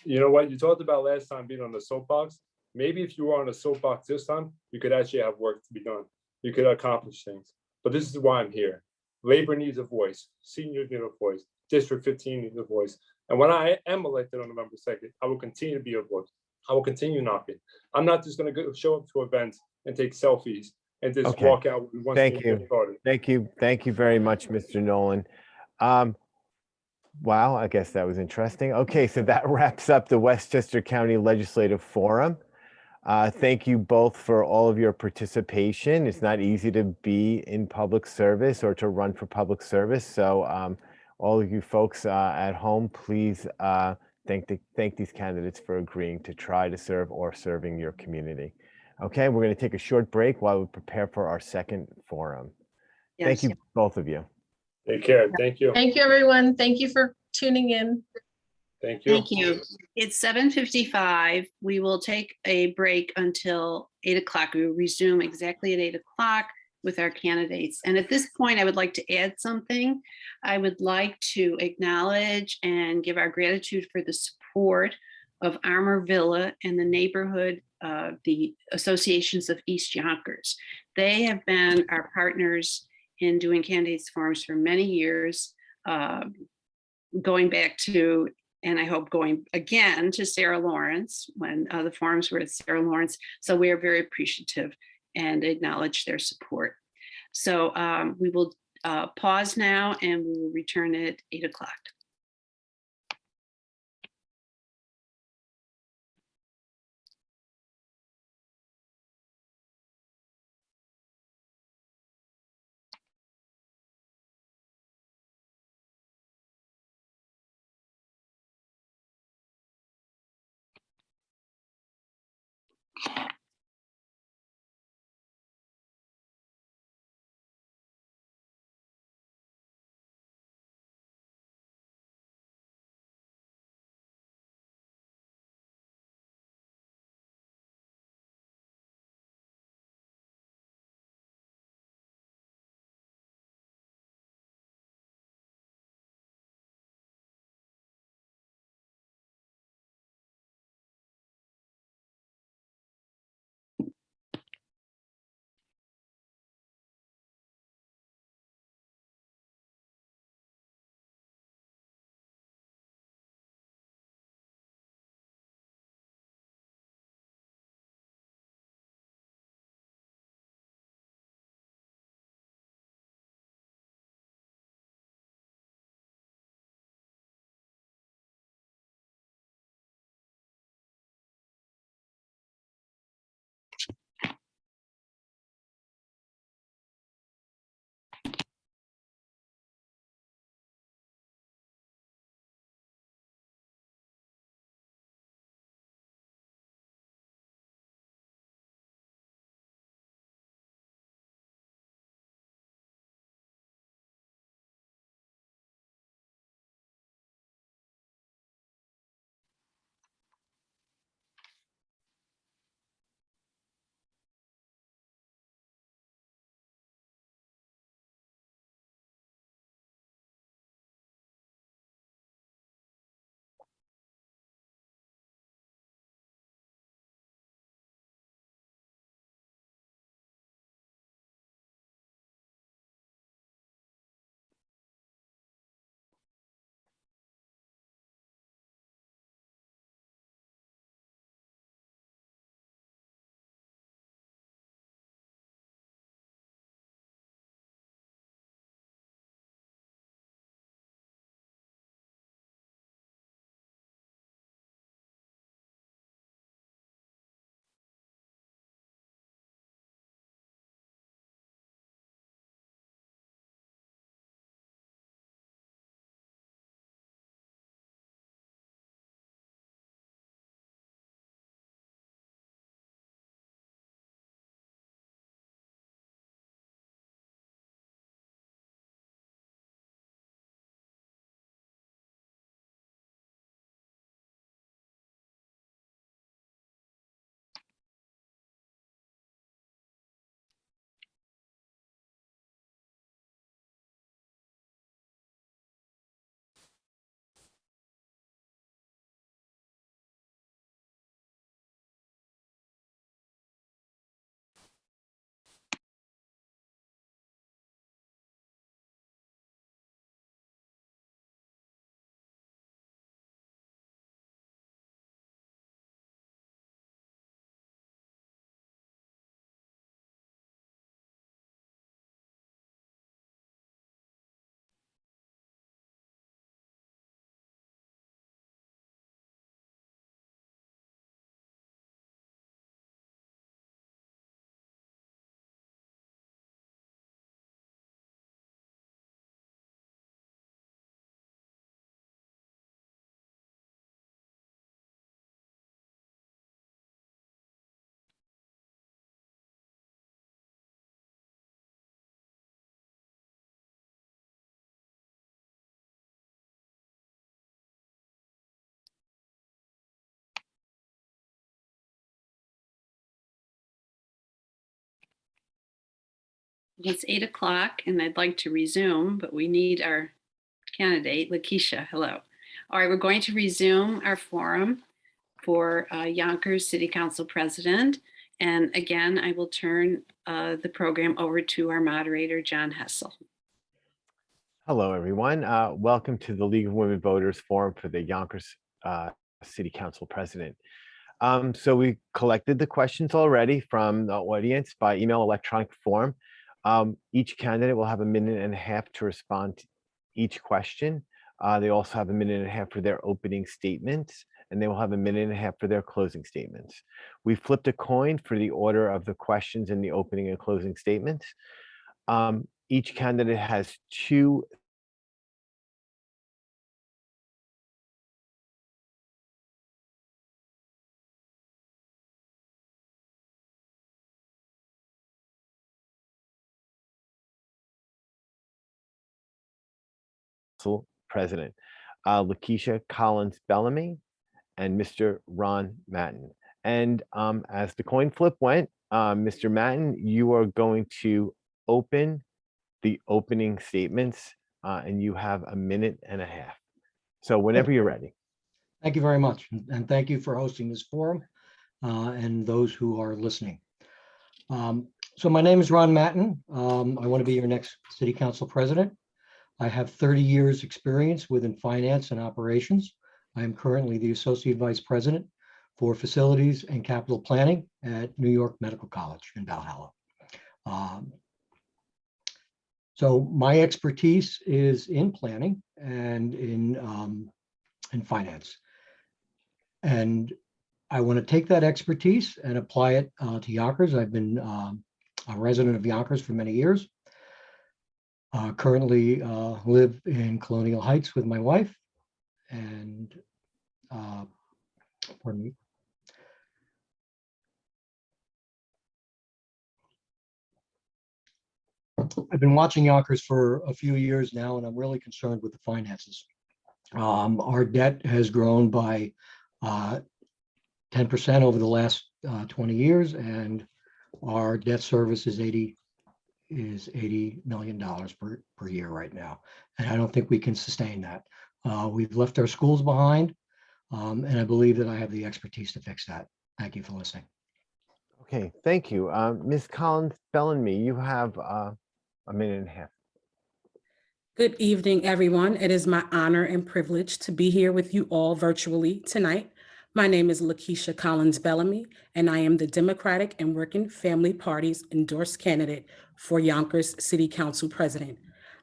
You know what? You talked about last time being on the soapbox. Maybe if you were on a soapbox this time, you could actually have work to be done. You could accomplish things. But this is why I'm here. Labor needs a voice. Seniors need a voice. District 15 needs a voice. And when I am elected on November 2nd, I will continue to be a voice. I will continue knocking. I'm not just going to show up to events and take selfies and just walk out. Thank you. Thank you very much, Mr. Nolan. Wow, I guess that was interesting. Okay, so that wraps up the Westchester County Legislative Forum. Thank you both for all of your participation. It's not easy to be in public service or to run for public service. So all of you folks at home, please thank these candidates for agreeing to try to serve or serving your community. Okay, we're going to take a short break while we prepare for our second forum. Yes. Thank you, both of you. Take care. Thank you. Thank you, everyone. Thank you for tuning in. Thank you. Thank you. It's 7:55. We will take a break until 8 o'clock. We will resume exactly at 8 o'clock with our candidates. And at this point, I would like to add something. I would like to acknowledge and give our gratitude for the support support of Armour Villa and the neighborhood, the associations of East Yonkers. They have been our partners in doing candidates forums for many years, going back to, and I hope going again to Sarah Lawrence when the forums were at Sarah Lawrence. So we are very appreciative and acknowledge their support. So we will pause now and we will return at 8 o'clock. It's 8 o'clock and I'd like to resume, but we need our candidate, Lakeisha. Hello. All right, we're going to resume our forum for Yonkers City Council President. And again, I will turn the program over to our moderator, John Hessel. Hello, everyone. Welcome to the League of Women Voters Forum for the Yonkers City Council President. So we collected the questions already from the audience by email, electronic form. Each candidate will have 1.5 minutes to respond to each question. They also have 1.5 minutes for their opening statements, and they will have 1.5 minutes for their closing statements. We flipped a coin for the order of the questions in the opening and closing statements. Each candidate has 2 president, Lakeisha Collins Bellamy and Mr. Ron Matten. And as the coin flip went, Mr. Matten, you are going to open the opening statements and you have 1.5 minutes. So whenever you're ready. Thank you very much. And thank you for hosting this forum and those who are listening. So my name is Ron Matten. I want to be your next City Council President. I have 30 years experience within finance and operations. I am currently the Associate Vice President for Facilities and Capital Planning at New York Medical College in Valhalla. So my expertise is in planning and in finance. And I want to take that expertise and apply it to Yonkers. I've been a resident of Yonkers for many years. Currently live in Colonial Heights with my wife, and pardon me. I've been watching Yonkers for a few years now, and I'm really concerned with the finances. Our debt has grown by 10% over the last 20 years, and our debt service is $80 million per year right now. And I don't think we can sustain that. We've left our schools behind, and I believe that I have the expertise to fix that. Thank you for listening. Okay, thank you. Ms. Collins Bellamy, you have 1.5 minutes. Good evening, everyone. It is my honor and privilege to be here with you all virtually tonight. My name is Lakeisha Collins Bellamy, and I am the Democratic and Working Family Party's endorsed candidate for Yonkers City Council President.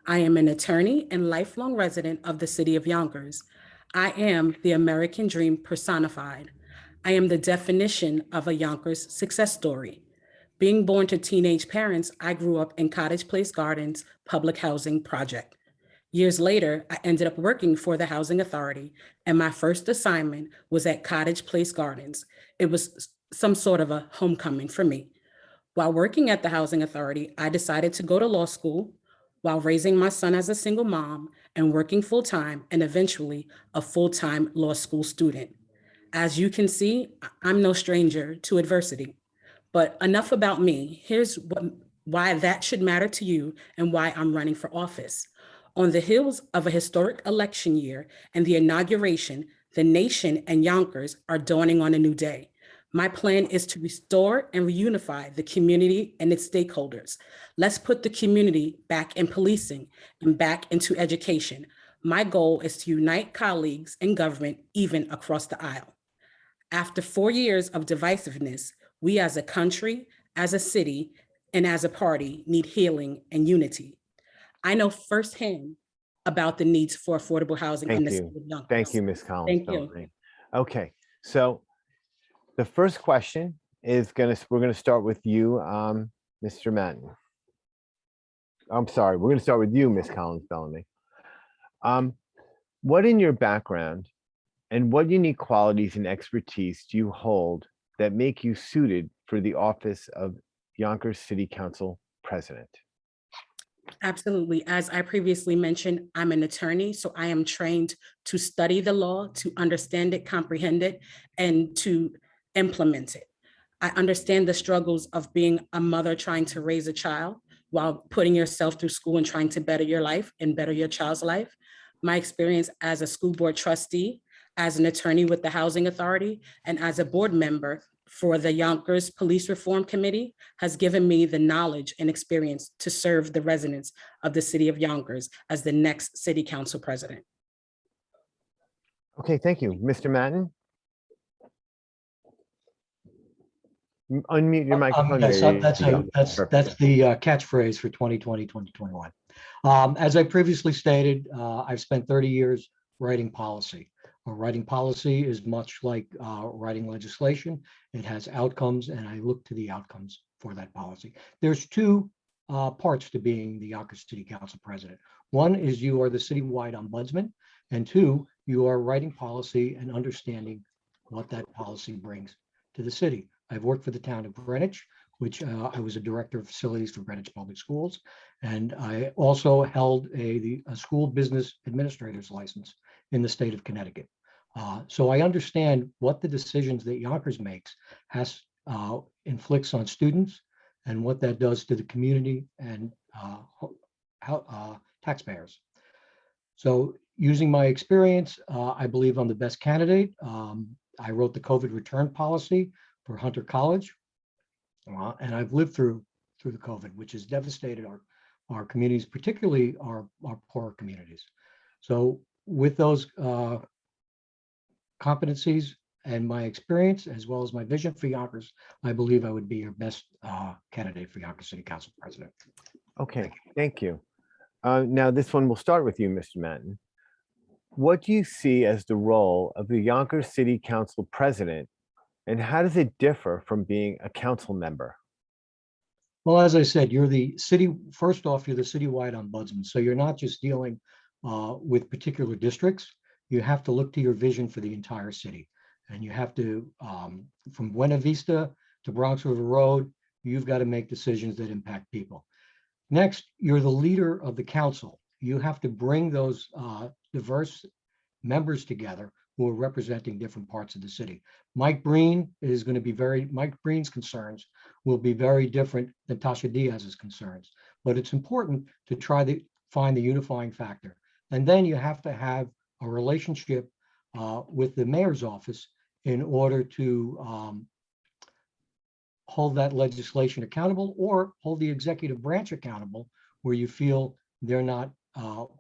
I am an attorney and lifelong resident of the city of Yonkers. I am the American dream personified. I am the definition of a Yonkers success story. Being born to teenage parents, I grew up in Cottage Place Gardens public housing project. Years later, I ended up working for the Housing Authority, and my first assignment was at Cottage Place Gardens. It was some sort of a homecoming for me. While working at the Housing Authority, I decided to go to law school while raising my son as a single mom and working full-time and eventually a full-time law school student. As you can see, I'm no stranger to adversity. But enough about me. Here's why that should matter to you and why I'm running for office. On the heels of a historic election year and the inauguration, the nation and Yonkers are dawning on a new day. My plan is to restore and reunify the community and its stakeholders. Let's put the community back in policing and back into education. My goal is to unite colleagues in government, even across the aisle. After 4 years of divisiveness, we as a country, as a city, and as a party need healing and unity. I know firsthand about the needs for affordable housing in the city of Yonkers. Thank you, Ms. Collins. Thank you. Okay, so the first question is we're gonna start with you, Mr. Matten. I'm sorry, we're gonna start with you, Ms. Collins Bellamy. What in your background and what unique qualities and expertise do you hold that make you suited for the office of Yonkers City Council President? Absolutely. As I previously mentioned, I'm an attorney, so I am trained to study the law, to understand it, comprehend it, and to implement it. I understand the struggles of being a mother trying to raise a child while putting yourself through school and trying to better your life and better your child's life. My experience as a school board trustee, as an attorney with the Housing Authority, and as a board member for the Yonkers Police Reform Committee has given me the knowledge and experience to serve the residents of the city of Yonkers as the next city council president. Okay, thank you. Mr. Matten? Unmute your microphone. Yes, There you that's go. Perfect. the catchphrase for 2020, 2021. As I previously stated, I've spent 30 years writing policy. Writing policy is much like writing legislation. It has outcomes, and I look to the outcomes for that policy. There's two parts to being the Yonkers City Council president. One is you are the citywide ombudsman, and two, you are writing policy and understanding what that policy brings to the city. I've worked for the town of Greenwich, which I was a director of facilities for Greenwich Public Schools. And I also held a school business administrator's license in the state of Connecticut. So I understand what the decisions that Yonkers makes inflicts on students and what that does to the community and taxpayers. So using my experience, I believe I'm the best candidate. I wrote the COVID return policy for Hunter College. And I've lived through the COVID, which has devastated our communities, particularly our poorer communities. So with those competencies and my experience, as well as my vision for Yonkers, I believe I would be your best candidate for Yonkers City Council president. Okay, thank you. Now this one will start with you, Mr. Matten. What do you see as the role of the Yonkers City Council president, and how does it differ from being a council member? Well, as I said, you're the first off, you're the citywide ombudsman. So you're not just dealing with particular districts. You have to look to your vision for the entire city. And you have to, from Buena Vista to Bronx River Road, you've got to make decisions that impact people. Next, you're the leader of the council. You have to bring those diverse members together who are representing different parts of the city. Mike Breen's concerns will be very different than Tasha Diaz's concerns, but it's important to try to find the unifying factor. And then you have to have a relationship with the mayor's office in order to hold that legislation accountable or hold the executive branch accountable where you feel they're not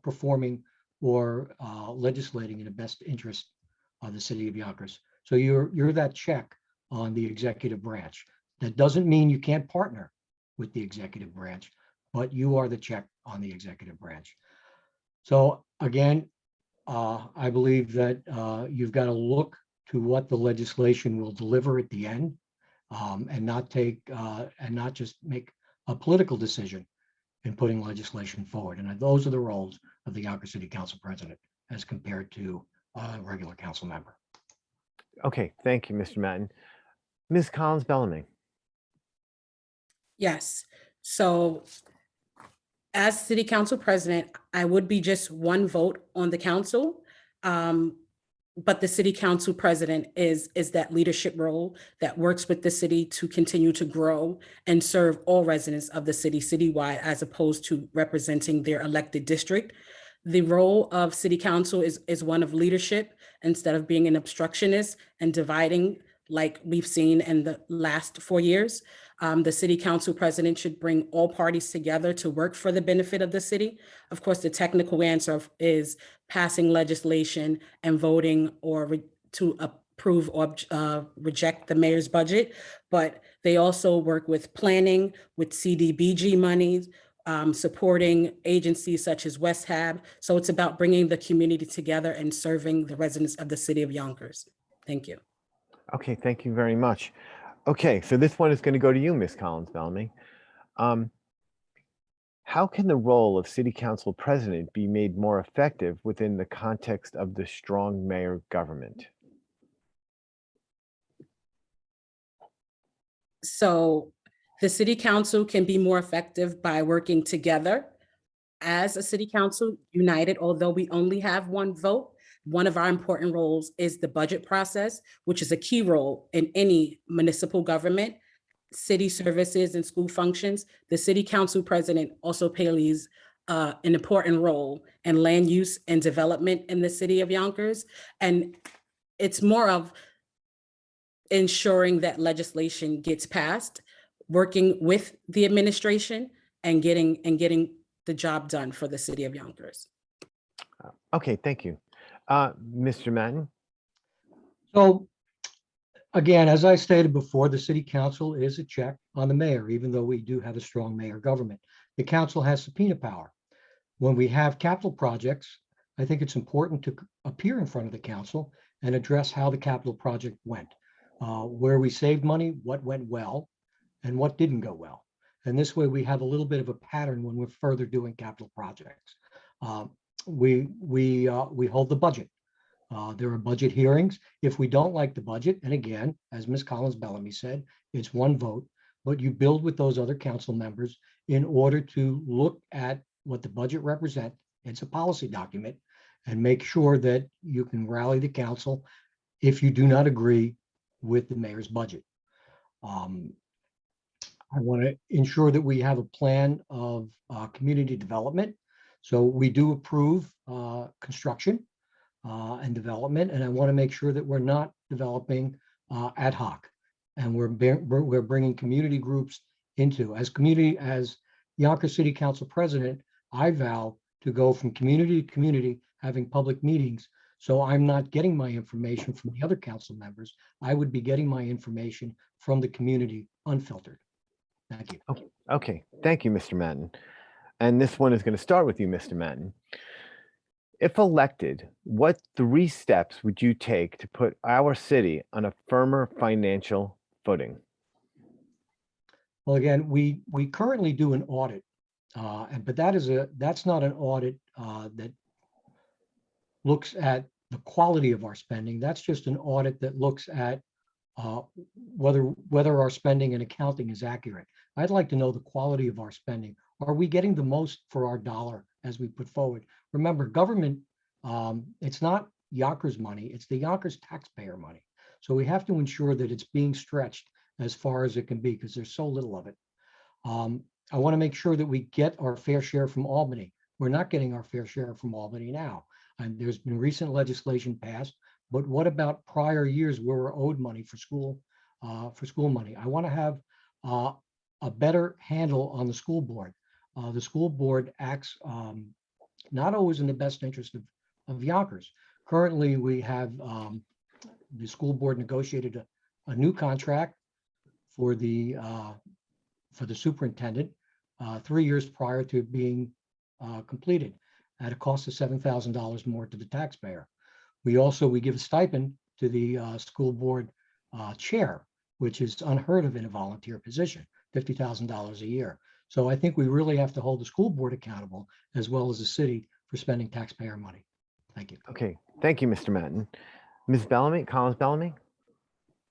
performing or legislating in the best interest of the city of Yonkers. So you're that check on the executive branch. That doesn't mean you can't partner with the executive branch, but you are the check on the executive branch. So again, I believe that you've got to look to what the legislation will deliver at the end, and not just make a political decision in putting legislation forward. And those are the roles of the Yonkers City Council president as compared to a regular council member. Okay, thank you, Mr. Matten. Ms. Collins-Bellamy. Yes. So as city council president, I would be just one vote on the council. But the city council president is that leadership role that works with the city to continue to grow and serve all residents of the city citywide, as opposed to representing their elected district. The role of city council is one of leadership instead of being an obstructionist and dividing like we've seen in the last 4 years. The city council president should bring all parties together to work for the benefit of the city. Of course, the technical answer is passing legislation and voting to approve or reject the mayor's budget, but they also work with planning, with CDBG monies, supporting agencies such as West Hab. So it's about bringing the community together and serving the residents of the city of Yonkers. Thank you. Okay, thank you very much. Okay, so this one is going to go to you, Ms. Collins-Bellamy. How can the role of city council president be made more effective within the context of the strong mayor government? So the city council can be more effective by working together as a city council, united, although we only have one vote. One of our important roles is the budget process, which is a key role in any municipal government, city services and school functions. The city council president also plays an important role in land use and development in the city of Yonkers. And it's more of ensuring that legislation gets passed, working with the administration and getting the job done for the city of Yonkers. Okay, thank you. Mr. Matten? So again, as I stated before, the city council is a check on the mayor, even though we do have a strong mayor government. The council has subpoena power. When we have capital projects, I think it's important to appear in front of the council and address how the capital project went, where we saved money, what went well, and what didn't go well. And this way we have a little bit of a pattern when we're further doing capital projects. We hold the budget. There are budget hearings. If we don't like the budget, and again, as Ms. Collins-Bellamy said, it's one vote, but you build with those other council members in order to look at what the budget represents. It's a policy document, and make sure that you can rally the council if you do not agree with the mayor's budget. I want to ensure that we have a plan of community development. So we do approve construction and development, and I want to make sure that we're not developing ad hoc, and we're bringing community groups into. As Yonkers City Council President, I vow to go from community to community, having public meetings. So I'm not getting my information from the other council members. I would be getting my information from the community unfiltered. Thank you. Okay, thank you, Mr. Matten. And this one is going to start with you, Mr. Matten. If elected, what 3 steps would you take to put our city on a firmer financial footing? Well, again, we currently do an audit, but that's not an audit that looks at the quality of our spending. That's just an audit that looks at whether our spending and accounting is accurate. I'd like to know the quality of our spending. Are we getting the most for our dollar as we put forward? Remember, government, it's not Yonkers money, it's the Yonkers taxpayer money. So we have to ensure that it's being stretched as far as it can be, because there's so little of it. I want to make sure that we get our fair share from Albany. We're not getting our fair share from Albany now. And there's been recent legislation passed, but what about prior years where we're owed money for school money? I want to have a better handle on the school board. The school board acts not always in the best interest of Yonkers. Currently, we have the school board negotiated a new contract for the superintendent 3 years prior to it being completed at a cost of $7,000 more to the taxpayer. We give a stipend to the school board chair, which is unheard of in a volunteer position, $50,000 a year. So I think we really have to hold the school board accountable as well as the city for spending taxpayer money. Thank you. Okay, thank you, Mr. Matten. Ms. Bellamy, Collins-Bellamy?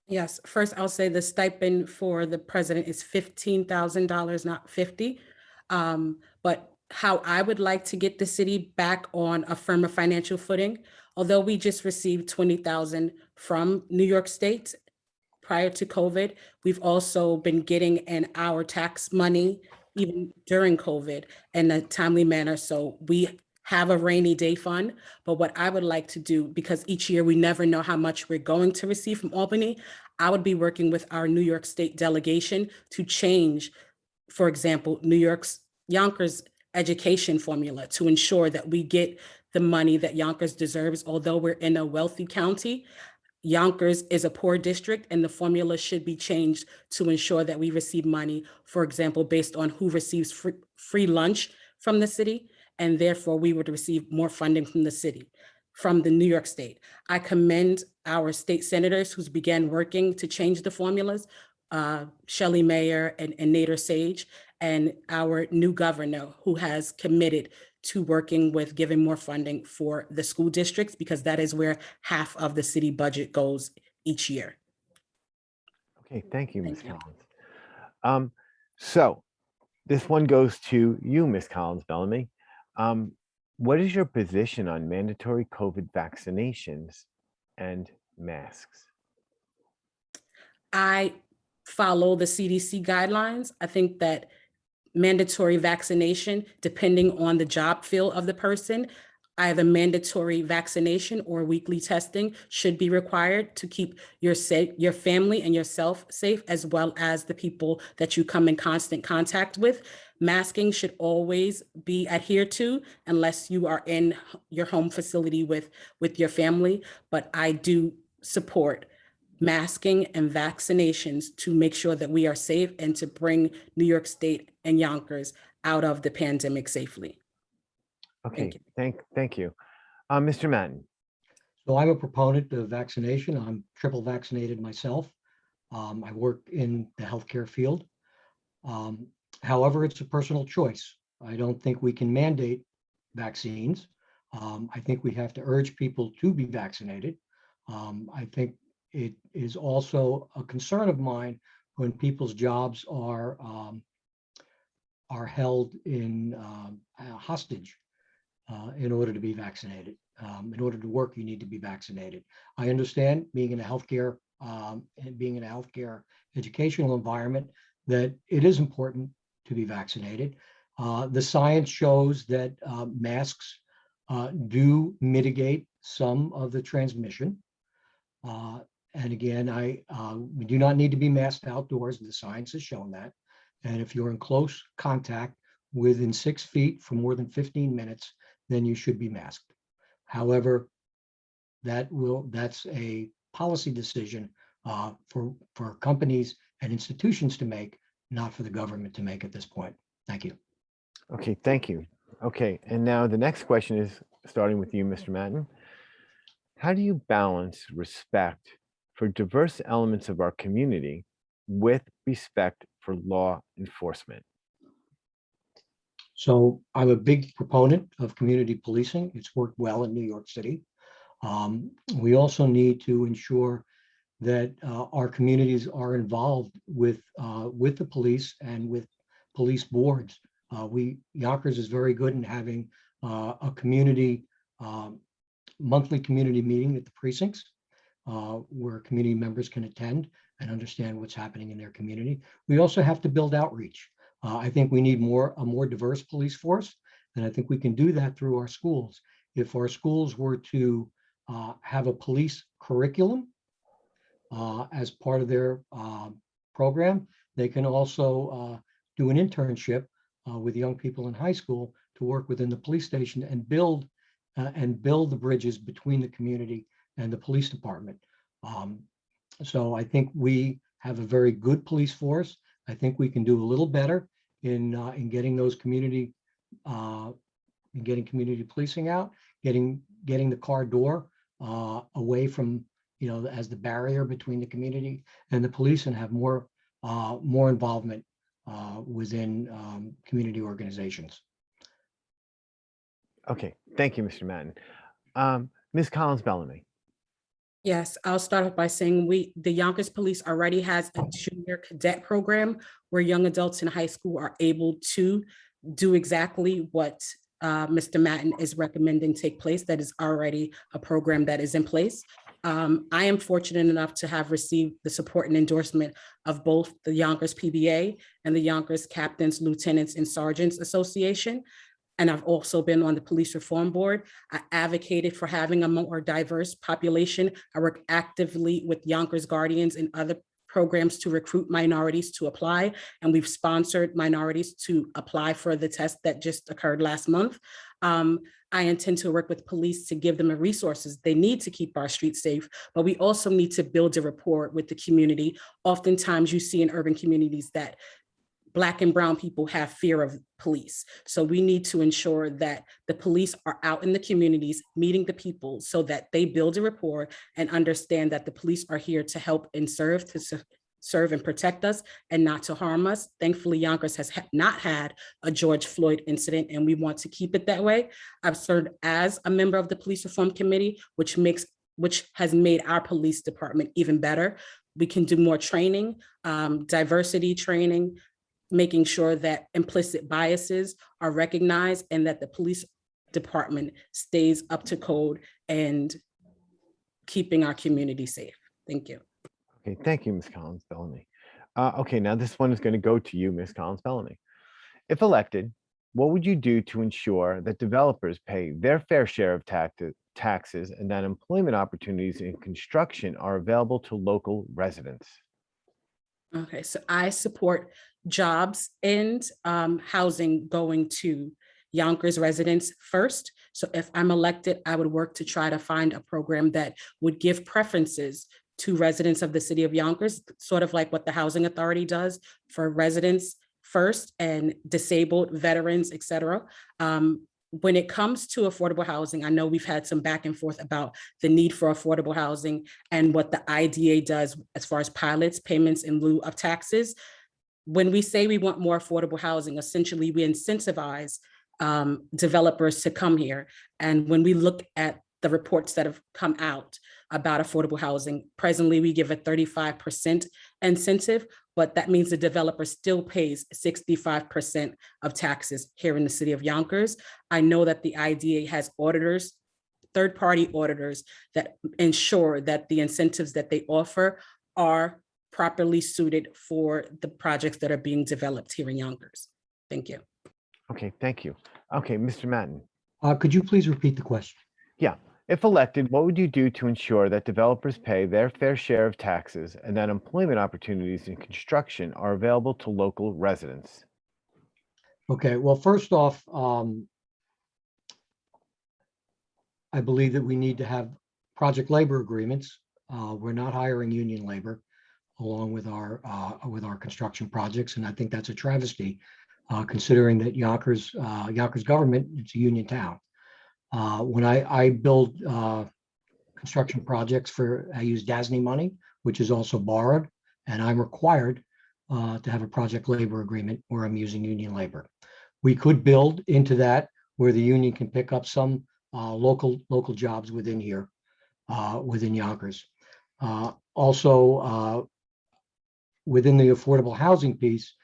Yes, first I'll say the stipend for the president is $15,000, not 50. But how I would like to get the city back on a firmer financial footing, although we just received $20,000 from New York State prior to COVID, we've also been getting in our tax money even during COVID in a timely manner. So we have a rainy day fund, but what I would like to do, because each year we never know how much we're going to receive from Albany, I would be working with our New York State delegation to change, for example, Yonkers education formula to ensure that we get the money that Yonkers deserves. Although we're in a wealthy county, Yonkers is a poor district, and the formula should be changed to ensure that we receive money, for example, based on who receives free lunch from the city, and therefore we would receive more funding from the city, from the New York State. I commend our state senators who's began working to change the formulas, Shelley Mayer and Nader Sage, and our new governor who has committed to working with giving more funding for the school districts, because that is where half of the city budget goes each year. Okay, thank you, Ms. Collins. So this one goes to you, Ms. Collins-Bellamy. What is your position on mandatory COVID vaccinations and masks? I follow the CDC guidelines. I think that mandatory vaccination, depending on the job field of the person. Either mandatory vaccination or weekly testing should be required to keep your family and yourself safe, as well as the people that you come in constant contact with. Masking should always be adhered to unless you are in your home facility with your family. But I do support masking and vaccinations to make sure that we are safe and to bring New York State and Yonkers out of the pandemic safely. Okay, Thank you. thank you. Mr. Madden. So I'm a proponent of vaccination. I'm triple vaccinated myself. I work in the healthcare field. However, it's a personal choice. I don't think we can mandate vaccines. I think we have to urge people to be vaccinated. I think it is also a concern of mine when people's jobs are held in hostage in order to be vaccinated. In order to work, you need to be vaccinated. I understand being in a healthcare and being in a healthcare educational environment that it is important to be vaccinated. The science shows that masks do mitigate some of the transmission. And again, we do not need to be masked outdoors. The science has shown that. And if you're in close contact within 6 feet for more than 15 minutes, then you should be masked. However, that's a policy decision for companies and institutions to make, not for the government to make at this point. Thank you. Okay, thank you. Okay, and now the next question is starting with you, Mr. Madden. How do you balance respect for diverse elements of our community with respect for law enforcement? So I'm a big proponent of community policing. It's worked well in New York City. We also need to ensure that our communities are involved with the police and with police boards. Yonkers is very good in having a community monthly community meeting at the precincts where community members can attend and understand what's happening in their community. We also have to build outreach. I think we need a more diverse police force, and I think we can do that through our schools. If our schools were to have a police curriculum as part of their program, they can also do an internship with young people in high school to work within the police station and build the bridges between the community and the police department. So I think we have a very good police force. I think we can do a little better in getting those community policing out, getting the car door away from, as the barrier between the community and the police, and have more involvement within community organizations. Okay, thank you, Mr. Madden. Ms. Collins-Bellamy. Yes, I'll start off by saying the Yonkers Police already has a junior cadet program where young adults in high school are able to do exactly what Mr. Madden is recommending take place. That is already a program that is in place. I am fortunate enough to have received the support and endorsement of both the Yonkers PBA and the Yonkers Captains, Lieutenants, and Sergeants Association. And I've also been on the Police Reform Board. I advocated for having a more diverse population. I work actively with Yonkers Guardians and other programs to recruit minorities to apply. And we've sponsored minorities to apply for the test that just occurred last month. I intend to work with police to give them the resources they need to keep our streets safe, but we also need to build a rapport with the community. Oftentimes you see in urban communities that Black and brown people have fear of police. So we need to ensure that the police are out in the communities, meeting the people so that they build a rapport and understand that the police are here to help and serve and protect us and not to harm us. Thankfully, Yonkers has not had a George Floyd incident, and we want to keep it that way. I've served as a member of the Police Reform Committee, which has made our police department even better. We can do more training, diversity training, making sure that implicit biases are recognized and that the police department stays up to code and keeping our community safe. Thank you. Okay, thank you, Ms. Collins-Bellamy. Okay, now this one is going to go to you, Ms. Collins-Bellamy. If elected, what would you do to ensure that developers pay their fair share of taxes and that employment opportunities in construction are available to local residents? Okay, so I support jobs and housing going to Yonkers residents first. So if I'm elected, I would work to try to find a program that would give preferences to residents of the city of Yonkers, sort of like what the Housing Authority does for residents first and disabled veterans, et cetera. When it comes to affordable housing, I know we've had some back and forth about the need for affordable housing and what the IDA does as far as pilots, payments in lieu of taxes. When we say we want more affordable housing, essentially we incentivize developers to come here. And when we look at the reports that have come out about affordable housing, presently we give a 35% incentive, but that means the developer still pays 65% of taxes here in the city of Yonkers. I know that the IDA has auditors, third-party auditors that ensure that the incentives that they offer are properly suited for the projects that are being developed here in Yonkers. Thank you. Okay, thank you. Okay, Mr. Matten. Could you please repeat the question? Yeah. If elected, what would you do to ensure that developers pay their fair share of taxes and that employment opportunities in construction are available to local residents? Okay, well, first off, I believe that we need to have project labor agreements. We're not hiring union labor along with our construction projects, and I think that's a travesty, considering that Yonkers government, it's a union town. When I build construction projects I use DASNY money, which is also borrowed, and I'm required to have a project labor agreement where I'm using union labor. We could build into that where the union can pick up some local jobs within here, within Yonkers. Also, within the affordable housing piece,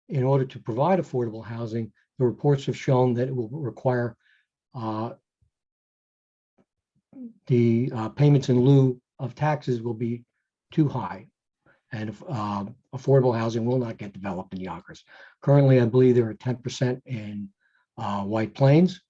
in order to provide affordable housing, the reports have shown that it will require the payments in lieu of taxes will be too high, and affordable housing will not get developed in Yonkers. Currently, I believe there are 10% in White Plains,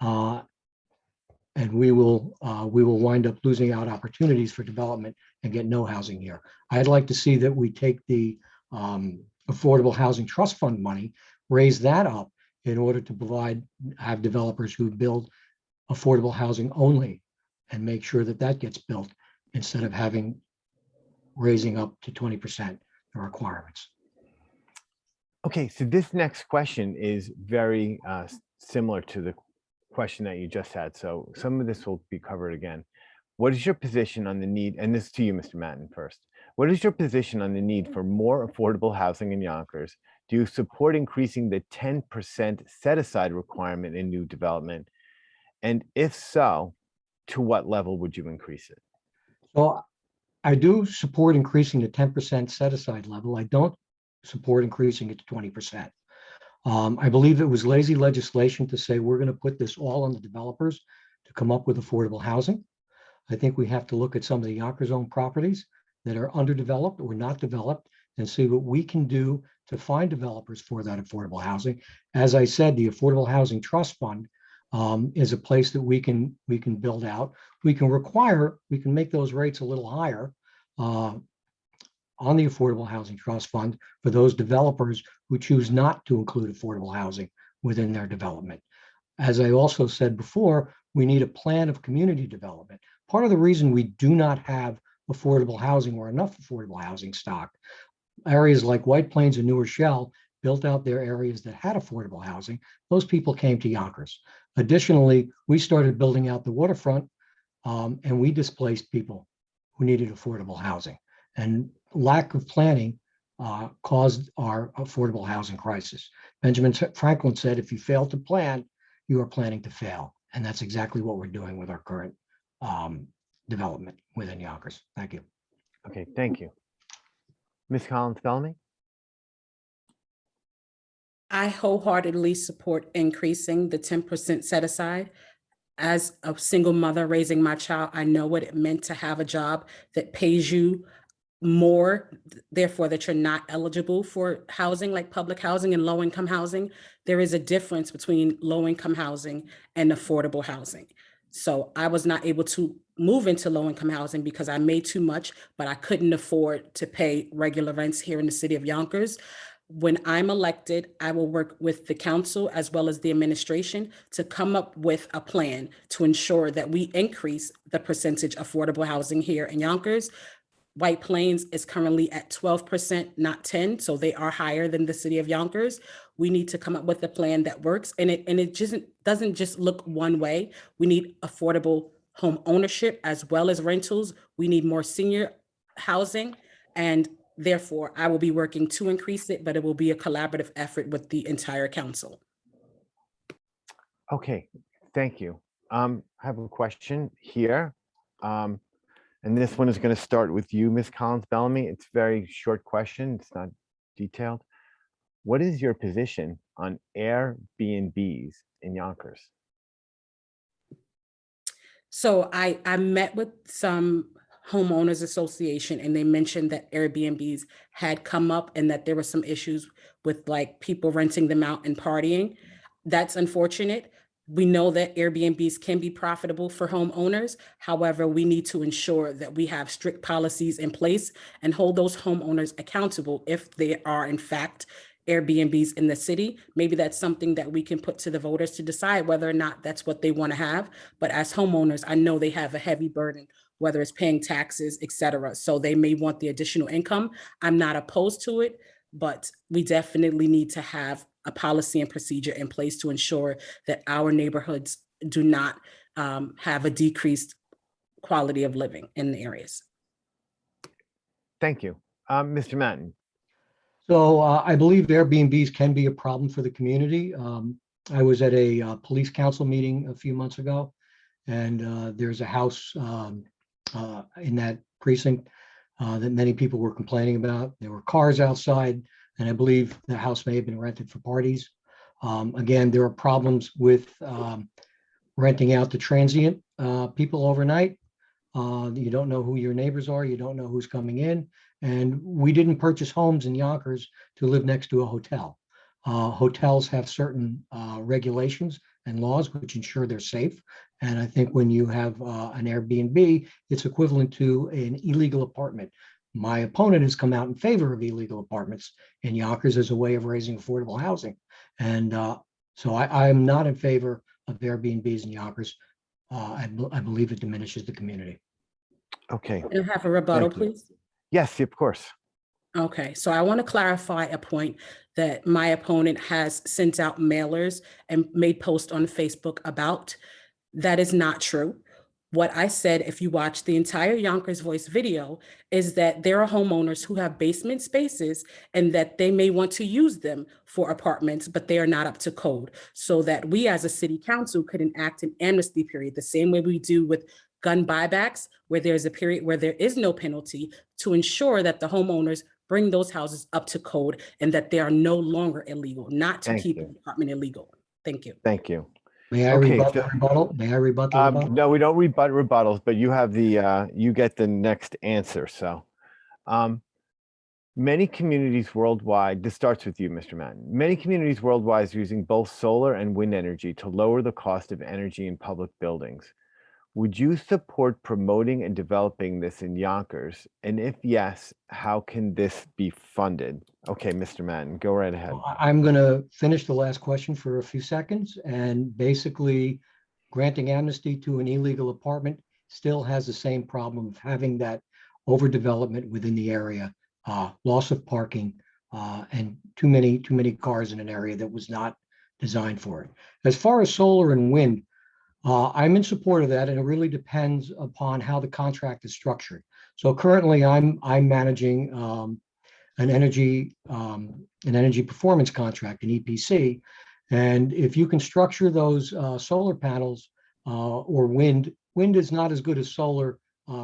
and we will wind up losing out opportunities for development and get no housing here. I'd like to see that we take the Affordable Housing Trust Fund money, raise that up in order to have developers who build affordable housing only, and make sure that that gets built instead of raising up to 20% the requirements. Okay, so this next question is very similar to the question that you just had. So some of this will be covered again. What is your position on the need, and this is to you, Mr. Matten, first. What is your position on the need for more affordable housing in Yonkers? Do you support increasing the 10% set-aside requirement in new development? And if so, to what level would you increase it? So I do support increasing the 10% set-aside level. I don't support increasing it to 20%. I believe it was lazy legislation to say we're going to put this all on the developers to come up with affordable housing. I think we have to look at some of the Yonkers owned properties that are underdeveloped or not developed and see what we can do to find developers for that affordable housing. As I said, the Affordable Housing Trust Fund is a place that we can build out. We can make those rates a little higher on the Affordable Housing Trust Fund for those developers who choose not to include affordable housing within their development. As I also said before, we need a plan of community development. Part of the reason we do not have affordable housing or enough affordable housing stock, areas like White Plains and New Rochelle built out their areas that had affordable housing. Those people came to Yonkers. Additionally, we started building out the waterfront and we displaced people who needed affordable housing. And lack of planning caused our affordable housing crisis. Benjamin Franklin said, if you fail to plan, you are planning to fail. And that's exactly what we're doing with our current development within Yonkers. Thank you. Okay, thank you. Ms. Collins-Bellamy? I wholeheartedly support increasing the 10% set aside. As a single mother raising my child, I know what it meant to have a job that pays you more, therefore that you're not eligible for housing like public housing and low-income housing. There is a difference between low-income housing and affordable housing. So I was not able to move into low-income housing because I made too much, but I couldn't afford to pay regular rents here in the city of Yonkers. When I'm elected, I will work with the council as well as the administration to come up with a plan to ensure that we increase the percentage affordable housing here in Yonkers. White Plains is currently at 12%, not 10, so they are higher than the city of Yonkers. We need to come up with a plan that works, and it just doesn't just look one way. We need affordable home ownership as well as rentals. We need more senior housing, and therefore I will be working to increase it, but it will be a collaborative effort with the entire council. Okay, thank you. I have a question here. And this one is going to start with you, Ms. Collins-Bellamy. It's a very short question. It's not detailed. What is your position on Airbnbs in Yonkers? So I met with some homeowners association, and they mentioned that Airbnbs had come up and that there were some issues with like people renting them out and partying. That's unfortunate. We know that Airbnbs can be profitable for homeowners. However, we need to ensure that we have strict policies in place and hold those homeowners accountable if they are in fact Airbnbs in the city. Maybe that's something that we can put to the voters to decide whether or not that's what they want to have. But as homeowners, I know they have a heavy burden, whether it's paying taxes, et cetera. So they may want the additional income. I'm not opposed to it, but we definitely need to have a policy and procedure in place to ensure that our neighborhoods do not have a decreased quality of living in the areas. Thank you. Mr. Matten. So I believe Airbnbs can be a problem for the community. I was at a police council meeting a few months ago, and there's a house in that precinct that many people were complaining about. There were cars outside, and I believe the house may have been rented for parties. Again, there are problems with renting out to transient people overnight. You don't know who your neighbors are. You don't know who's coming in. And we didn't purchase homes in Yonkers to live next to a hotel. Hotels have certain regulations and laws which ensure they're safe. And I think when you have an Airbnb, it's equivalent to an illegal apartment. My opponent has come out in favor of illegal apartments in Yonkers as a way of raising affordable housing. And so I am not in favor of Airbnbs in Yonkers. I believe it diminishes the community. Okay. Can I have a rebuttal, Thank you. please? Yes, of course. Okay, so I want to clarify a point that my opponent has sent out mailers and made posts on Facebook about. That is not true. What I said, if you watch the entire Yonkers Voice video, is that there are homeowners who have basement spaces and that they may want to use them for apartments, but they are not up to code. So that we as a city council could enact an amnesty period, the same way we do with gun buybacks, where there's a period where there is no penalty, to ensure that the homeowners bring those houses up to code and that they are no longer illegal, not to keep an apartment illegal. Thank you. Thank you. May I rebut the rebuttal? May I rebut the rebuttal? No, we don't rebut rebuttals, but you have the you get the next answer. So many communities worldwide, this starts with you, Mr. Matten. Many communities worldwide are using both solar and wind energy to lower the cost of energy in public buildings. Would you support promoting and developing this in Yonkers? And if yes, how can this be funded? Okay, Mr. Matten, go right ahead. I'm going to finish the last question for a few seconds. And basically, granting amnesty to an illegal apartment still has the same problem of having that overdevelopment within the area, loss of parking, and too many cars in an area that was not designed for it. As far as solar and wind, I'm in support of that, and it really depends upon how the contract is structured. So currently, I'm managing an energy performance contract, an EPC, and if you can structure those solar panels or wind is not as good as solar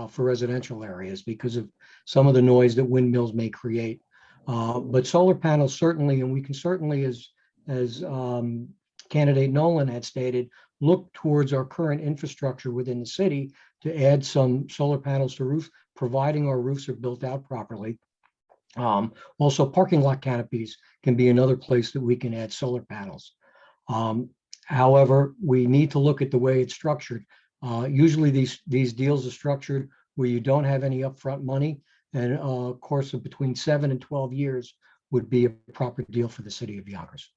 for residential areas because of some of the noise that windmills may create. But solar panels certainly, and we can certainly, as candidate Nolan had stated, look towards our current infrastructure within the city to add some solar panels to roofs, providing our roofs are built out properly. Also, parking lot canopies can be another place that we can add solar panels. However, we need to look at the way it's structured. Usually these deals are structured where you don't have any upfront money, and a course of between 7 and 12 years would be a proper deal for the city of Yonkers.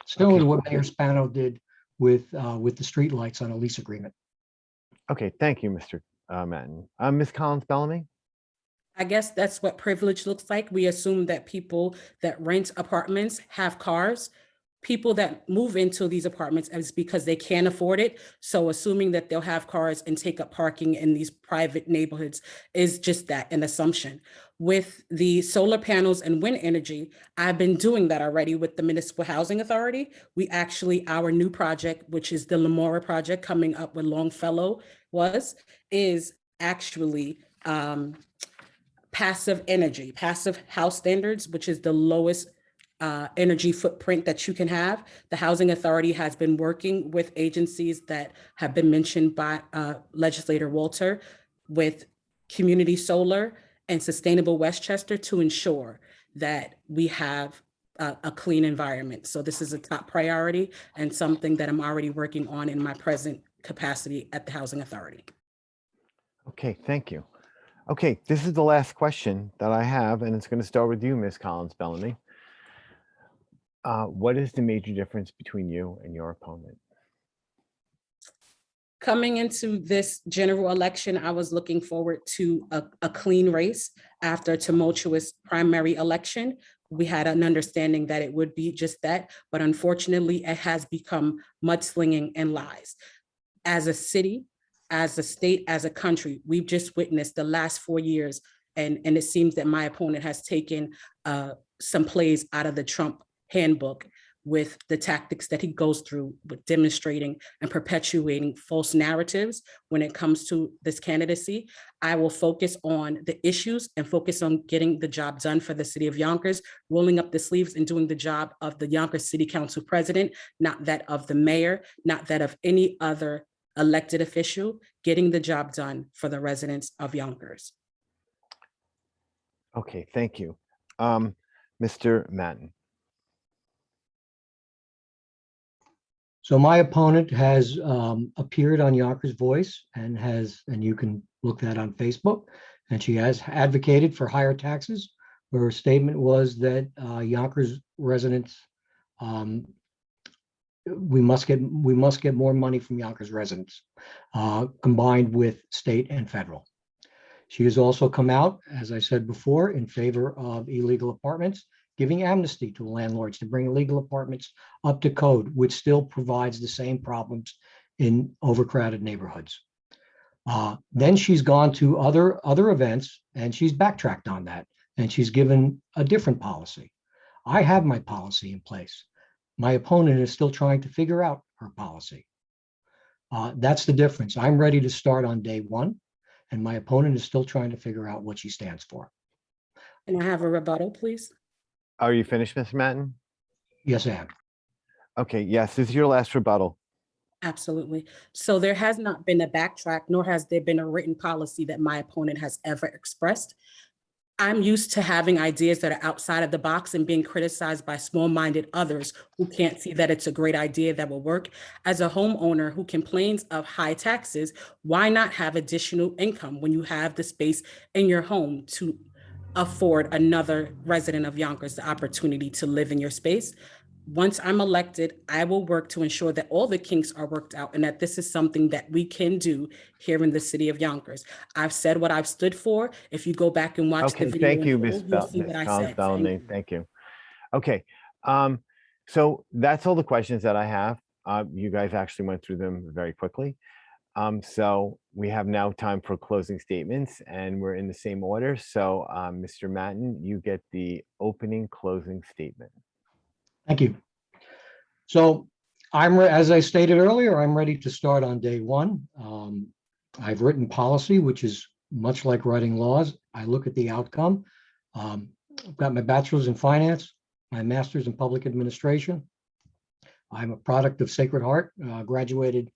Similar to what Mayor Spano did with the streetlights on a lease agreement. Okay, thank you, Mr. Matten. Ms. Collins Bellamy? I guess that's what privilege looks like. We assume that people that rent apartments have cars. People that move into these apartments is because they can't afford it. So assuming that they'll have cars and take up parking in these private neighborhoods is just that, an assumption. With the solar panels and wind energy, I've been doing that already with the Municipal Housing Authority. We actually, our new project, which is the Lamora project coming up with Longfellow is actually passive energy, passive house standards, which is the lowest energy footprint that you can have. The Housing Authority has been working with agencies that have been mentioned by Legislator Walter with Community Solar and Sustainable Westchester to ensure that we have a clean environment. So this is a top priority and something that I'm already working on in my present capacity at the Housing Authority. Okay, thank you. Okay, this is the last question that I have, and it's going to start with you, Ms. Collins Bellamy. What is the major difference between you and your opponent? Coming into this general election, I was looking forward to a clean race after a tumultuous primary election. We had an understanding that it would be just that, but unfortunately, it has become mudslinging and lies. As a city, as a state, as a country, we've just witnessed the last 4 years, and it seems that my opponent has taken some plays out of the Trump handbook with the tactics that he goes through with demonstrating and perpetuating false narratives when it comes to this candidacy. I will focus on the issues and focus on getting the job done for the city of Yonkers, rolling up the sleeves and doing the job of the Yonkers City Council president, not that of the mayor, not that of any other elected official, getting the job done for the residents of Yonkers. Okay, thank you. Mr. Matten. So my opponent has appeared on Yonkers Voice and you can look that on Facebook, and she has advocated for higher taxes. Her statement was that Yonkers residents, we must get more money from Yonkers residents, combined with state and federal. She has also come out, as I said before, in favor of illegal apartments, giving amnesty to landlords to bring illegal apartments up to code, which still provides the same problems in overcrowded neighborhoods. Then she's gone to other events and she's backtracked on that, and she's given a different policy. I have my policy in place. My opponent is still trying to figure out her policy. That's the difference. I'm ready to start on day one, and my opponent is still trying to figure out what she stands for. Can I have a rebuttal, please? Are you finished, Mr. Matten? Yes, I am. Okay, yes, this is your last rebuttal. Absolutely. So there has not been a backtrack, nor has there been a written policy that my opponent has ever expressed. I'm used to having ideas that are outside of the box and being criticized by small-minded others who can't see that it's a great idea that will work. As a homeowner who complains of high taxes, why not have additional income when you have the space in your home to afford another resident of Yonkers the opportunity to live in your space? Once I'm elected, I will work to ensure that all the kinks are worked out and that this is something that we can do here in the city of Yonkers. I've said what I've stood for. If you go back and watch the video, thank you, Ms. you'll see what I said. Thank you. Okay, so that's all the questions that I have. You guys actually went through them very quickly. So we have now time for closing statements, and we're in the same order. So Mr. Matten, you get the opening closing statement. Thank you. So as I stated earlier, I'm ready to start on day one. I've written policy, which is much like writing laws. I look at the outcome. I've got my bachelor's in finance, my master's in public administration. I'm a product of Sacred Heart, graduated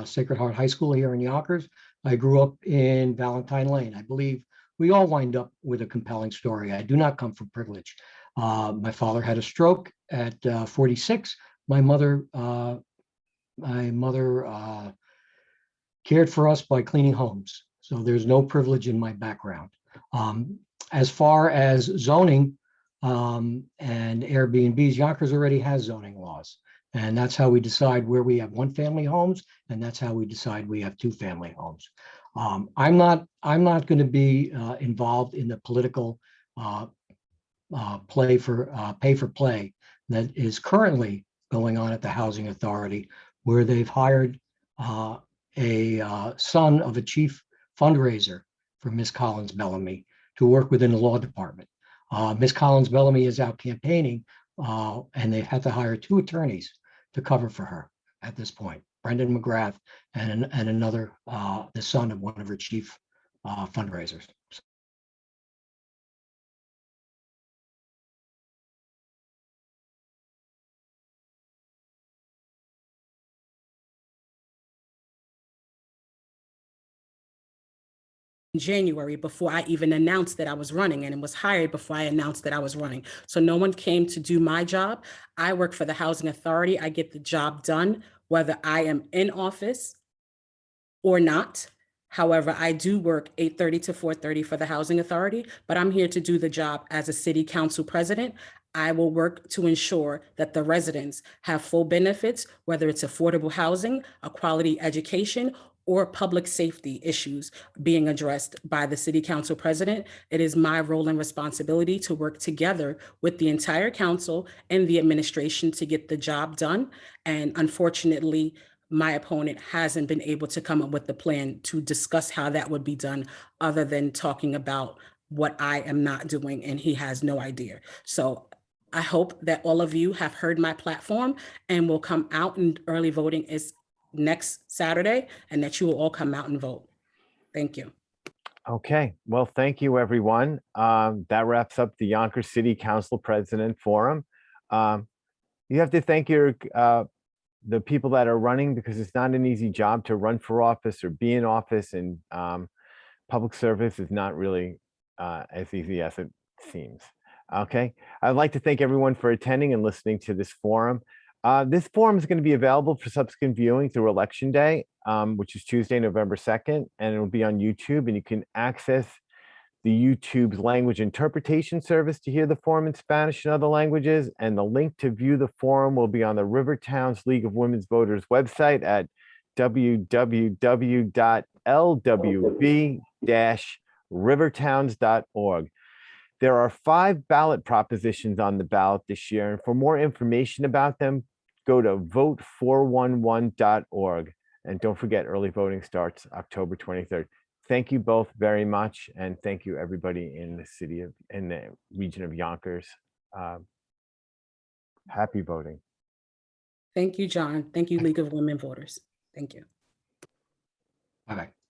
Sacred Heart High School here in Yonkers. I grew up in Valentine Lane. I believe we all wind up with a compelling story. I do not come from privilege. My father had a stroke at 46. My mother cared for us by cleaning homes. So there's no privilege in my background. As far as zoning and Airbnbs, Yonkers already has zoning laws. And that's how we decide where we have one-family homes, and that's how we decide we have two-family homes. I'm not going to be involved in the political pay for play that is currently going on at the Housing Authority, where they've hired a son of a chief fundraiser for Miss Collins Bellamy to work within the law department. Miss Collins Bellamy is out campaigning, and they've had to hire 2 attorneys to cover for her at this point, Brendan McGrath and another, the son of one of her chief fundraisers. January before I even announced that I was running, and it was hired before I announced that I was running. So no one came to do my job. I work for the Housing Authority. I get the job done, whether I am in office or not. However, I do work 8:30 to 4:30 for the Housing Authority, but I'm here to do the job as a city council president. I will work to ensure that the residents have full benefits, whether it's affordable housing, a quality education, or public safety issues being addressed by the city council president. It is my role and responsibility to work together with the entire council and the administration to get the job done. And unfortunately, my opponent hasn't been able to come up with the plan to discuss how that would be done, other than talking about what I am not doing, and he has no idea. So I hope that all of you have heard my platform and will come out, and early voting is next Saturday, and that you will all come out and vote. Thank you. Okay, well, thank you, everyone. That wraps up the Yonkers City Council President Forum. You have to thank the people that are running, because it's not an easy job to run for office or be in office, and public service is not really as easy as it seems. Okay, I'd like to thank everyone for attending and listening to this forum. This forum is going to be available for subsequent viewing through Election Day, which is Tuesday, November 2nd, and it will be on YouTube, and you can access the YouTube's language interpretation service to hear the forum in Spanish and other languages, and the link to view the forum will be on the Rivertowns League of Women's Voters website at www.lwv-rivertowns.org. There are 5 ballot propositions on the ballot this year, and for more information about them, go to vote411.org. And don't forget, early voting starts October 23rd. Thank you both very much, and thank you everybody in the region of Yonkers. Happy voting. Thank you, John. Thank you, League of Women Voters. Thank you. Bye-bye.